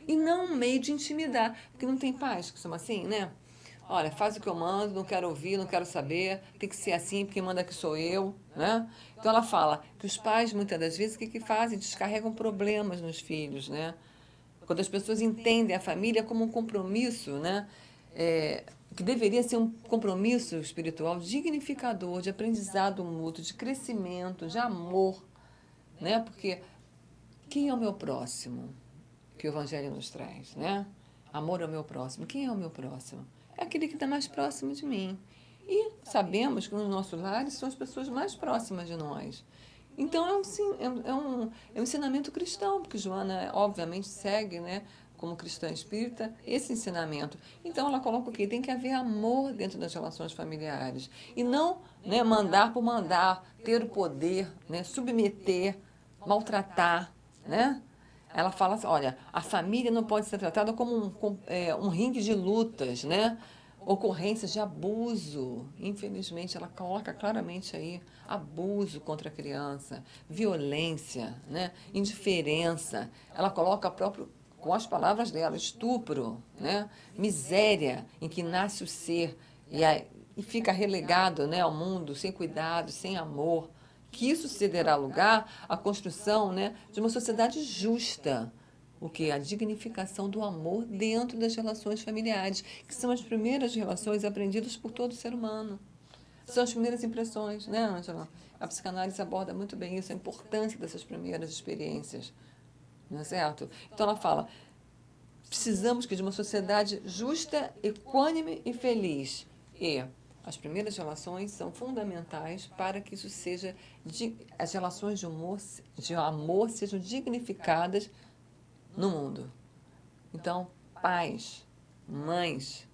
Speaker 1: e não um meio de intimidar, porque não tem pais que são assim, né? Olha, faz o que eu mando, não quero ouvir, não quero saber, tem que ser assim, porque quem manda aqui sou eu, né? Então ela fala que os pais, muitas das vezes, o que fazem? Descarregam problemas nos filhos, né? Quando as pessoas entendem a família como um compromisso, né? Que deveria ser um compromisso espiritual dignificador, de aprendizado mútuo, de crescimento, de amor, né? Porque quem é o meu próximo que o Evangelho nos traz, né? Amor ao meu próximo. Quem é o meu próximo? É aquele que está mais próximo de mim. E sabemos que nos nossos lares são as pessoas mais próximas de nós. Então é um ensinamento cristão, porque Joana, obviamente, segue, né, como cristã espírita, esse ensinamento. Então ela coloca o quê? Tem que haver amor dentro das relações familiares. E não, né, mandar por mandar, ter o poder, né, submeter, maltratar, né? Ela fala assim, olha, a família não pode ser tratada como um ringue de lutas, né? Ocorrências de abuso. Infelizmente, ela coloca claramente aí abuso contra a criança, violência, né? Indiferença. Ela coloca próprio, com as palavras dela, estupro, né? Miséria em que nasce o ser e fica relegado, né, ao mundo sem cuidado, sem amor, que isso cederá lugar à construção, né, de uma sociedade justa. O que? A dignificação do amor dentro das relações familiares, que são as primeiras relações aprendidas por todo ser humano. São as primeiras impressões, né, Ângela? A psicanálise aborda muito bem isso, a importância dessas primeiras experiências, não é certo? Então ela fala, precisamos que de uma sociedade justa, equânime e feliz. E as primeiras relações são fundamentais para que isso seja, as relações de amor sejam dignificadas no mundo. Então, pais, mães,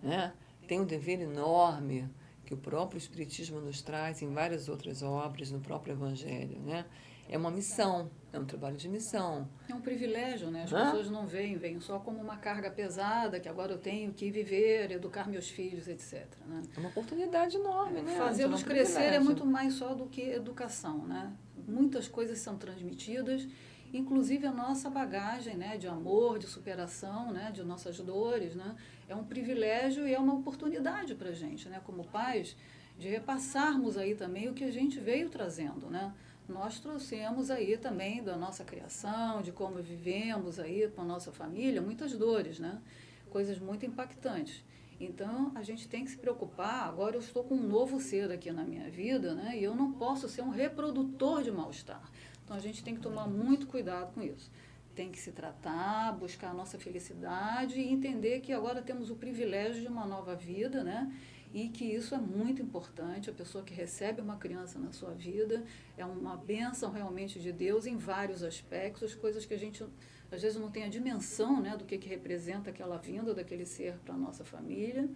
Speaker 1: né, têm um dever enorme que o próprio Espiritismo nos traz em várias outras obras, no próprio Evangelho, né? É uma missão, é um trabalho de missão.
Speaker 2: É um privilégio, né? As
Speaker 1: Hã?
Speaker 2: pessoas não veem só como uma carga pesada, que agora eu tenho que viver, educar meus filhos, etc. Né?
Speaker 1: É uma oportunidade enorme, né?
Speaker 2: Fazê-los
Speaker 1: Um
Speaker 2: crescer é
Speaker 1: privilégio.
Speaker 2: muito mais só do que educação, né? Muitas coisas são transmitidas, inclusive a nossa bagagem, né, de amor, de superação, né, de nossas dores, né? É um privilégio e é uma oportunidade para a gente, né, como pais, de repassarmos aí também o que a gente veio trazendo, né? Nós trouxemos aí também da nossa criação, de como vivemos aí com a nossa família, muitas dores, né? Coisas muito impactantes. Então, a gente tem que se preocupar. Agora eu estou com um novo ser aqui na minha vida, né? E eu não posso ser um reprodutor de mal-estar. Então, a gente tem que tomar muito cuidado com isso. Tem que se tratar, buscar a nossa felicidade e entender que agora temos o privilégio de uma nova vida, né? E que isso é muito importante. A pessoa que recebe uma criança na sua vida é uma bênção realmente de Deus em vários aspectos, coisas que a gente às vezes não tem a dimensão, né, do que representa aquela vinda daquele ser para a nossa família.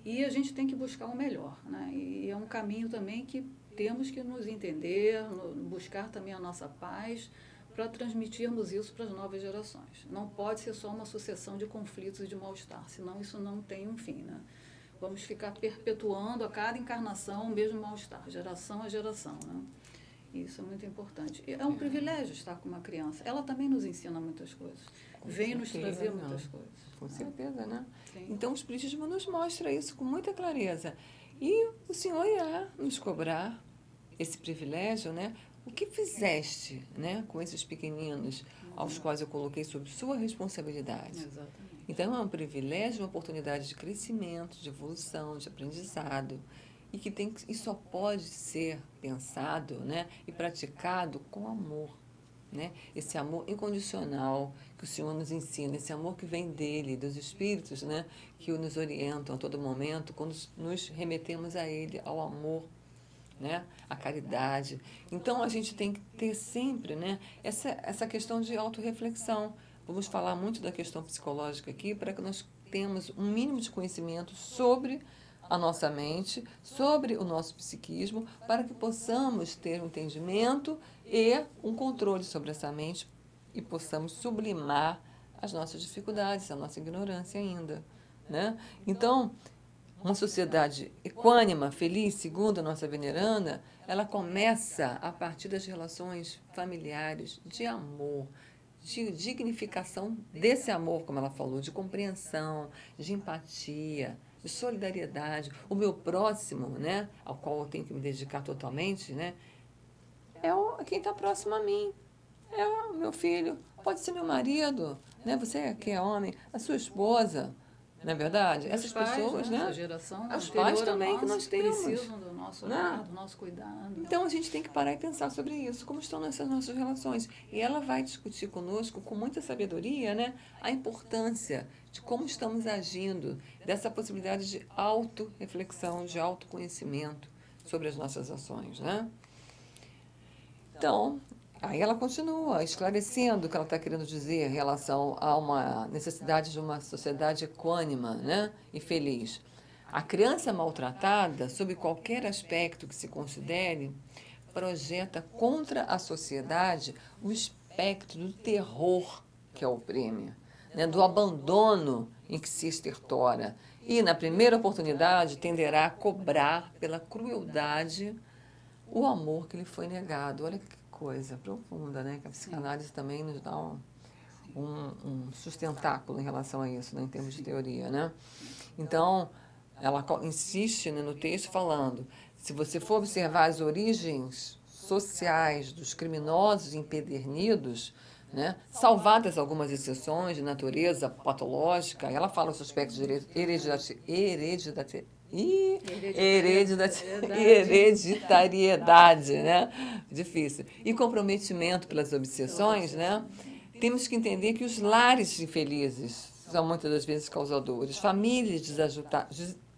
Speaker 2: E a gente tem que buscar o melhor, né? E é um caminho também que temos que nos entender, buscar também a nossa paz, para transmitirmos isso para as novas gerações. Não pode ser só uma sucessão de conflitos e de mal-estar, senão isso não tem um fim, né? Vamos ficar perpetuando a cada encarnação o mesmo mal-estar, geração a geração, né? Isso é muito importante. É um privilégio estar com uma criança. Ela também nos ensina muitas coisas. Vem nos trazer muitas coisas.
Speaker 1: Com certeza, né?
Speaker 2: Sim.
Speaker 1: Então, o Espiritismo nos mostra isso com muita clareza. E o Senhor irá nos cobrar esse privilégio, né? O que fizeste, né, com esses pequeninos aos quais eu coloquei sob sua responsabilidade?
Speaker 2: Exatamente.
Speaker 1: Então, é um privilégio, uma oportunidade de crescimento, de evolução, de aprendizado, e e só pode ser pensado, né, e praticado com amor, né? Esse amor incondicional que o Senhor nos ensina, esse amor que vem dele, dos Espíritos, né, que nos orientam a todo momento, quando nos remetemos a ele, ao amor, né, a caridade. Então, a gente tem que ter sempre, né, essa questão de autorreflexão. Vamos falar muito da questão psicológica aqui para que nós tenhamos um mínimo de conhecimento sobre a nossa mente, sobre o nosso psiquismo, para que possamos ter um entendimento e um controle sobre essa mente e possamos sublimar as nossas dificuldades, a nossa ignorância ainda, né? Então, uma sociedade equânima, feliz, segundo a nossa veneranda, ela começa a partir das relações familiares de amor, de dignificação desse amor, como ela falou, de compreensão, de empatia, de solidariedade. O meu próximo, né, ao qual eu tenho que me dedicar totalmente, né, quem está próximo a mim. É o meu filho, pode ser meu marido, né? Você que é homem, a sua esposa, não é verdade?
Speaker 2: E os
Speaker 1: Essas
Speaker 2: pais,
Speaker 1: pessoas,
Speaker 2: né, essa
Speaker 1: né?
Speaker 2: geração
Speaker 1: Os pais
Speaker 2: anterior a
Speaker 1: também que
Speaker 2: nós,
Speaker 1: nós
Speaker 2: que
Speaker 1: temos,
Speaker 2: precisam do nosso
Speaker 1: né?
Speaker 2: olhar, do nosso cuidado.
Speaker 1: Então a gente tem que parar e pensar sobre isso, como estão nessas nossas relações. E ela vai discutir conosco com muita sabedoria, né, a importância de como estamos agindo, dessa possibilidade de autorreflexão, de autoconhecimento sobre as nossas ações, né? Então, aí ela continua esclarecendo o que ela está querendo dizer em relação a uma necessidade de uma sociedade equânime, né, e feliz. A criança maltratada, sob qualquer aspecto que se considere, projeta contra a sociedade o espectro do terror que a oprime, né, do abandono em que se estertora, e, na primeira oportunidade, tenderá a cobrar pela crueldade o amor que lhe foi negado. Olha que coisa profunda, né? Que a psicanálise também nos dá um sustentáculo em relação a isso, né? Em termos de teoria, né? Então, ela insiste, né, no texto falando, se você for observar as origens sociais dos criminosos empedernidos, né, salvadas algumas exceções de natureza patológica, ela fala os aspectos de hereditariedade, né? Difícil. E comprometimento pelas obsessões, né? Temos que entender que os lares infelizes são muitas das vezes causadores, famílias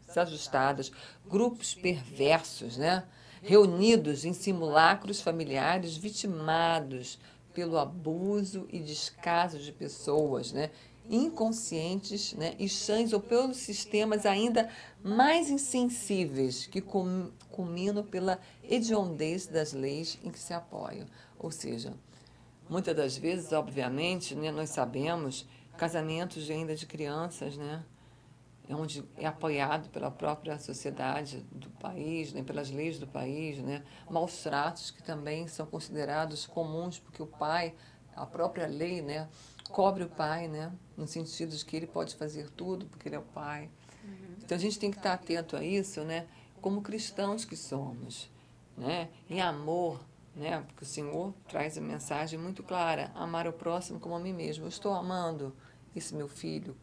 Speaker 1: desajustadas, grupos perversos, né? Reunidos em simulacros familiares vitimados pelo abuso e descaso de pessoas, né, inconscientes, né, e chães ou pelos sistemas ainda mais insensíveis que culminam pela hediondez das leis em que se apoiam. Ou seja, muitas das vezes, obviamente, né, nós sabemos casamentos ainda de crianças, né, onde é apoiado pela própria sociedade do país, né, pelas leis do país, né, maus tratos que também são considerados comuns, porque o pai, a própria lei, né, cobre o pai, né, no sentido de que ele pode fazer tudo porque ele é o pai. Então a gente tem que estar atento a isso, né, como cristãos que somos, né, em amor, né, porque o Senhor traz a mensagem muito clara: amar o próximo como a mim mesmo. Eu estou amando esse meu filho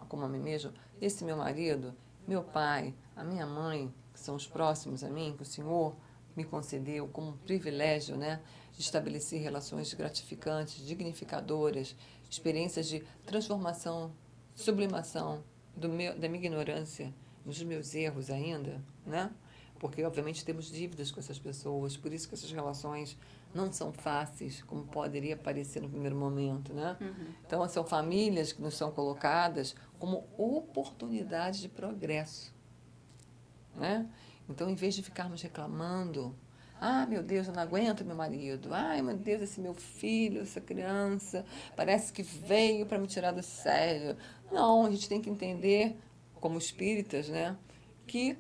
Speaker 1: como a mim mesmo, esse meu marido, meu pai, a minha mãe, que são os próximos a mim, que o Senhor me concedeu como um privilégio, né, de estabelecer relações gratificantes, dignificadoras, experiências de transformação, sublimação da minha ignorância, dos meus erros ainda, né? Porque, obviamente, temos dívidas com essas pessoas, por isso que essas relações não são fáceis, como poderia parecer no primeiro momento, né? Então, são famílias que nos são colocadas como oportunidade de progresso, né? Então, em vez de ficarmos reclamando, ah, meu Deus, eu não aguento meu marido, ai, meu Deus, esse meu filho, essa criança, parece que veio para me tirar do sério. Não, a gente tem que entender, como espíritas, né, que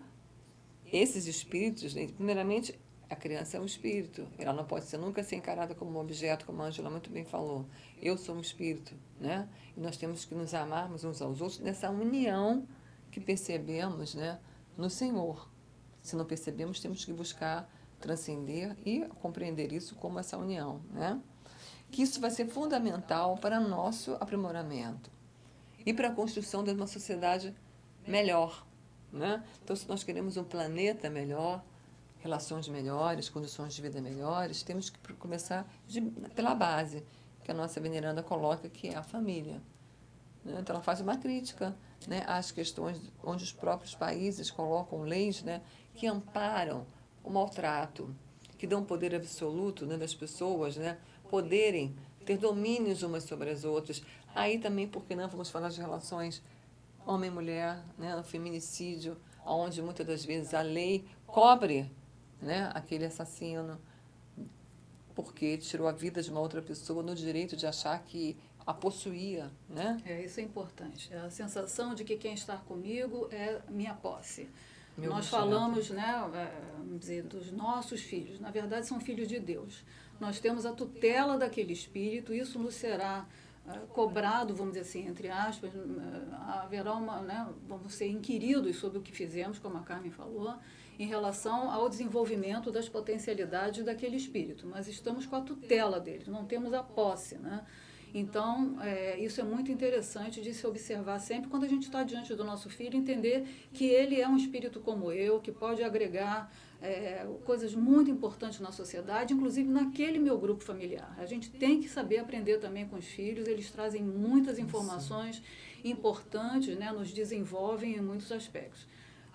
Speaker 1: esses espíritos, né, primeiramente, a criança é um espírito. Ela não pode ser nunca ser encarada como um objeto, como a Ângela muito bem falou. Eu sou um espírito, né? E nós temos que nos amarmos uns aos outros nessa união que percebemos, né, no Senhor. Se não percebemos, temos que buscar transcender e compreender isso como essa união, né? Que isso vai ser fundamental para nosso aprimoramento e para a construção de uma sociedade melhor, né? Então, se nós queremos um planeta melhor, relações melhores, condições de vida melhores, temos que começar pela base, que a nossa veneranda coloca, que é a família. Né? Então, ela faz uma crítica, né, às questões onde os próprios países colocam leis, né, que amparam o maltrato, que dão poder absoluto, né, das pessoas, né, poderem ter domínios umas sobre as outras. Aí também, por que não, vamos falar de relações homem-mulher, né, o feminicídio, onde muitas das vezes a lei cobre, né, aquele assassino porque tirou a vida de uma outra pessoa no direito de achar que a possuía, né?
Speaker 2: Isso é importante. É a sensação de que quem está comigo é minha posse.
Speaker 1: Meu
Speaker 2: Nós
Speaker 1: objeto.
Speaker 2: falamos, né, vamos dizer, dos nossos filhos. Na verdade, são filhos de Deus. Nós temos a tutela daquele espírito, isso nos será cobrado, vamos dizer assim, entre aspas, haverá vamos ser inquiridos sobre o que fizemos, como a Carmen falou, em relação ao desenvolvimento das potencialidades daquele espírito. Mas estamos com a tutela deles, não temos a posse, né? Então, isso é muito interessante de se observar sempre quando a gente está diante do nosso filho, entender que ele é um espírito como eu, que pode agregar coisas muito importantes na sociedade, inclusive naquele meu grupo familiar. A gente tem que saber aprender também com os filhos, eles trazem muitas informações importantes, né, nos desenvolvem em muitos aspectos.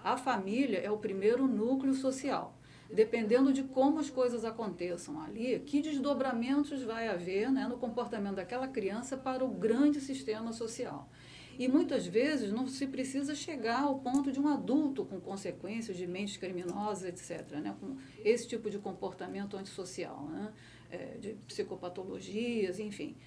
Speaker 2: A família é o primeiro núcleo social. Dependendo de como as coisas aconteçam ali, que desdobramentos vai haver, né, no comportamento daquela criança para o grande sistema social. E muitas vezes não se precisa chegar ao ponto de um adulto com consequências de mentes criminosas, etc., né, com esse tipo de comportamento antissocial, né, de psicopatologias, enfim.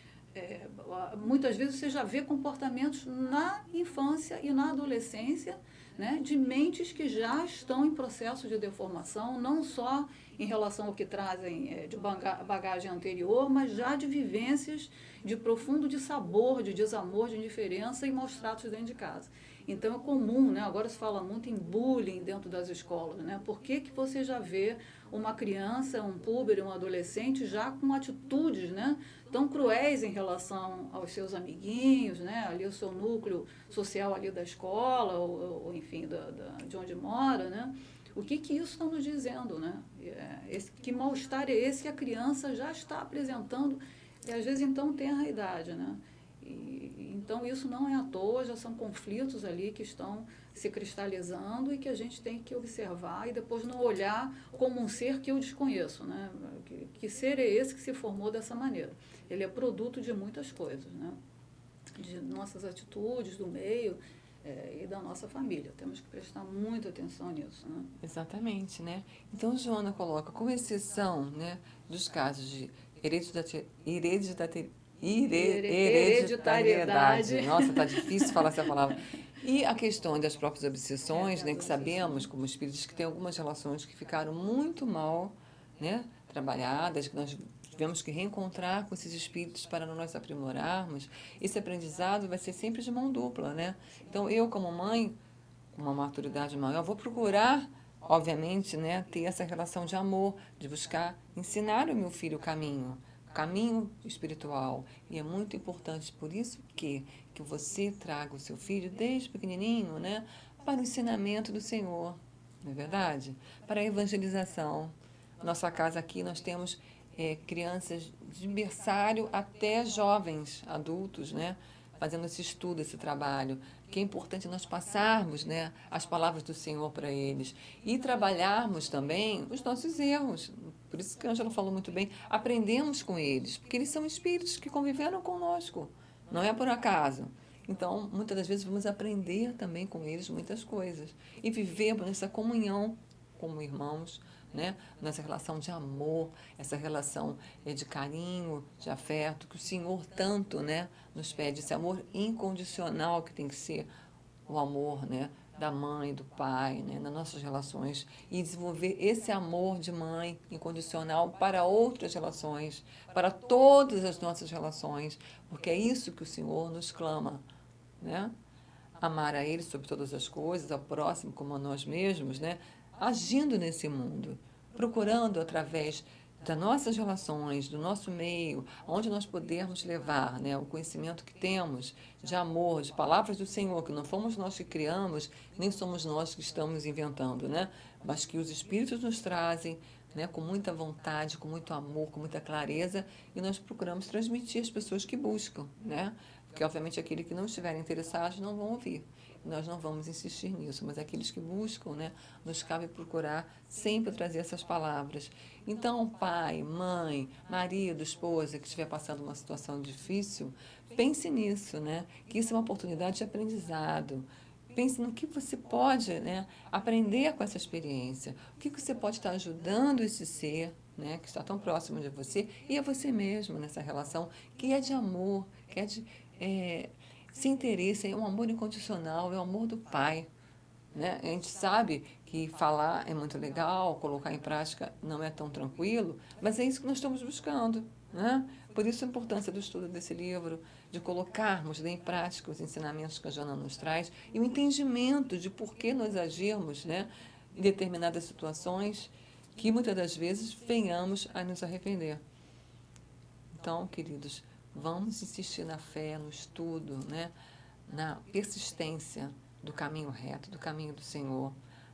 Speaker 2: Muitas vezes você já vê comportamentos na infância e na adolescência, né, de mentes que já estão em processo de deformação, não só em relação ao que trazem de bagagem anterior, mas já de vivências de profundo dissabor, de desamor, de indiferença e maus tratos dentro de casa. Então é comum, né, agora se fala muito em bullying dentro das escolas, né? Por que você já vê uma criança, um púber, um adolescente já com atitudes, né, tão cruéis em relação aos seus amiguinhos, né, ali o seu núcleo social ali da escola, ou enfim, de onde mora, né? O que isso está nos dizendo, né? Que mal-estar é esse que a criança já está apresentando e às vezes então tem a idade, né? Então isso não é à toa, já são conflitos ali que estão se cristalizando e que a gente tem que observar e depois não olhar como um ser que eu desconheço, né? Que ser é esse que se formou dessa maneira? Ele é produto de muitas coisas, né? De nossas atitudes, do meio e da nossa família. Temos que prestar muita atenção nisso, né?
Speaker 1: Exatamente, né? Então, Joana coloca, com exceção, né, dos casos de hereditariedade. Nossa, tá difícil falar essa palavra. E a questão das próprias obsessões, né, que sabemos, como espíritos, que tem algumas relações que ficaram muito mal, né, trabalhadas, que nós tivemos que reencontrar com esses espíritos para nós aprimorarmos. Esse aprendizado vai ser sempre de mão dupla, né? Então, eu, como mãe, com uma maturidade maior, vou procurar, obviamente, né, ter essa relação de amor, de buscar ensinar o meu filho o caminho espiritual. E é muito importante, por isso que você traga o seu filho desde pequenininho, né, para o ensinamento do Senhor, não é verdade? Para a evangelização. Nossa casa aqui nós temos crianças de berçário até jovens, adultos, né? Fazendo esse estudo, esse trabalho, que é importante nós passarmos, né, as palavras do Senhor para eles e trabalharmos também os nossos erros. Por isso que a Ângela falou muito bem, aprendemos com eles, porque eles são espíritos que conviveram conosco, não é por acaso. Então, muitas das vezes vamos aprender também com eles muitas coisas e vivermos nessa comunhão como irmãos, né? Nessa relação de amor, essa relação de carinho, de afeto, que o Senhor tanto, né, nos pede, esse amor incondicional que tem que ser o amor, né, da mãe, do pai, né, nas nossas relações, e desenvolver esse amor de mãe incondicional para outras relações, para todas as nossas relações, porque é isso que o Senhor nos clama, né? Amar a Ele sobre todas as coisas, ao próximo como a nós mesmos, né? Agindo nesse mundo, procurando através das nossas relações, do nosso meio, onde nós podermos levar, né, o conhecimento que temos de amor, de palavras do Senhor, que não fomos nós que criamos, nem somos nós que estamos inventando, né, mas que os Espíritos nos trazem, né, com muita vontade, com muito amor, com muita clareza, e nós procuramos transmitir às pessoas que buscam, né? Porque, obviamente, aqueles que não estiverem interessados não vão ouvir. Nós não vamos insistir nisso, mas aqueles que buscam, né, nos cabe procurar sempre trazer essas palavras. Então, pai, mãe, marido, esposa que estiver passando uma situação difícil, pense nisso, né? Que isso é uma oportunidade de aprendizado. Pense no que você pode, né, aprender com essa experiência. O que você pode estar ajudando esse ser, né, que está tão próximo de você e a você mesmo nessa relação que é de amor, que é de sem interesse, é um amor incondicional, é o amor do Pai. Né? A gente sabe que falar é muito legal, colocar em prática não é tão tranquilo, mas é isso que nós estamos buscando. Né? Por isso a importância do estudo desse livro, de colocarmos em prática os ensinamentos que a Joana nos traz e o entendimento de por que nós agirmos, né, em determinadas situações que muitas das vezes venhamos a nos arrepender. Então, queridos, vamos insistir na fé, no estudo, né, na persistência do caminho reto, do caminho do Senhor,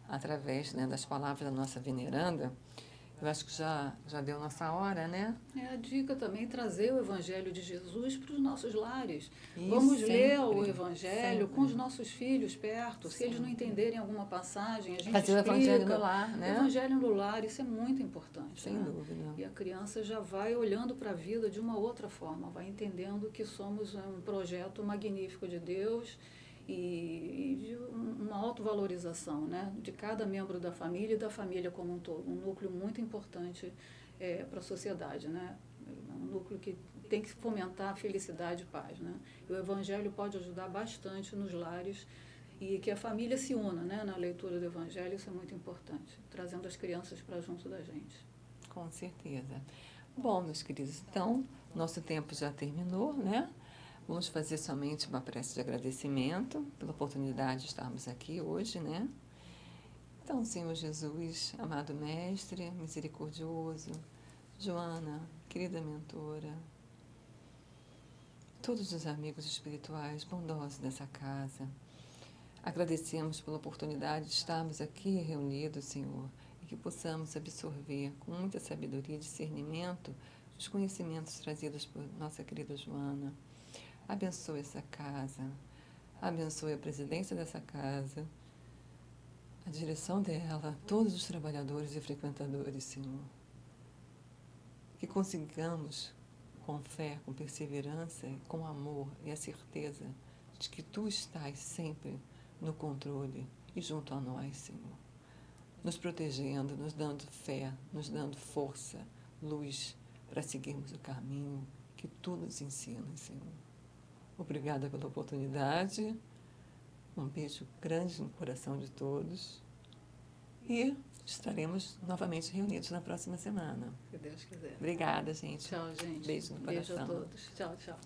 Speaker 1: através, né, das palavras da nossa veneranda. Eu acho que já deu nossa hora, né?
Speaker 2: É a dica também trazer o Evangelho de Jesus para os nossos lares.
Speaker 1: E
Speaker 2: Vamos ler
Speaker 1: sempre,
Speaker 2: o Evangelho com os nossos filhos perto. Se eles não entenderem alguma passagem, a gente
Speaker 1: fazer o
Speaker 2: explica.
Speaker 1: Evangelho no lar, né?
Speaker 2: Evangelho no lar, isso é muito importante.
Speaker 1: Sem dúvida.
Speaker 2: E a criança já vai olhando para a vida de uma outra forma, vai entendendo que somos um projeto magnífico de Deus e de uma autovalorização, né, de cada membro da família e da família como um todo. Um núcleo muito importante para a sociedade, né? Um núcleo que tem que fomentar a felicidade e paz, né? E o Evangelho pode ajudar bastante nos lares e que a família se una, né, na leitura do Evangelho, isso é muito importante, trazendo as crianças para junto da gente.
Speaker 1: Com certeza. Bom, meus queridos, então, nosso tempo já terminou, né? Vamos fazer somente uma prece de agradecimento pela oportunidade de estarmos aqui hoje, né? Então, Senhor Jesus, amado Mestre, misericordioso, Joana, querida mentora, todos os amigos espirituais bondosos dessa casa, agradecemos pela oportunidade de estarmos aqui reunidos, Senhor, e que possamos absorver com muita sabedoria e discernimento os conhecimentos trazidos por nossa querida Joana. Abençoe essa casa, abençoe a presidência dessa casa, a direção dela, todos os trabalhadores e frequentadores, Senhor. Que consigamos, com fé, com perseverança, com amor e a certeza de que Tu estás sempre no controle e junto a nós, Senhor. Nos protegendo, nos dando fé, nos dando força, luz para seguirmos o caminho que Tu nos ensinas, Senhor. Obrigada pela oportunidade. Um beijo grande no coração de todos. E estaremos novamente reunidos na próxima semana.
Speaker 2: Se Deus quiser.
Speaker 1: Obrigada, gente.
Speaker 2: Tchau, gente.
Speaker 1: Beijo no
Speaker 2: Beijo
Speaker 1: coração.
Speaker 2: a todos. Tchau, tchau.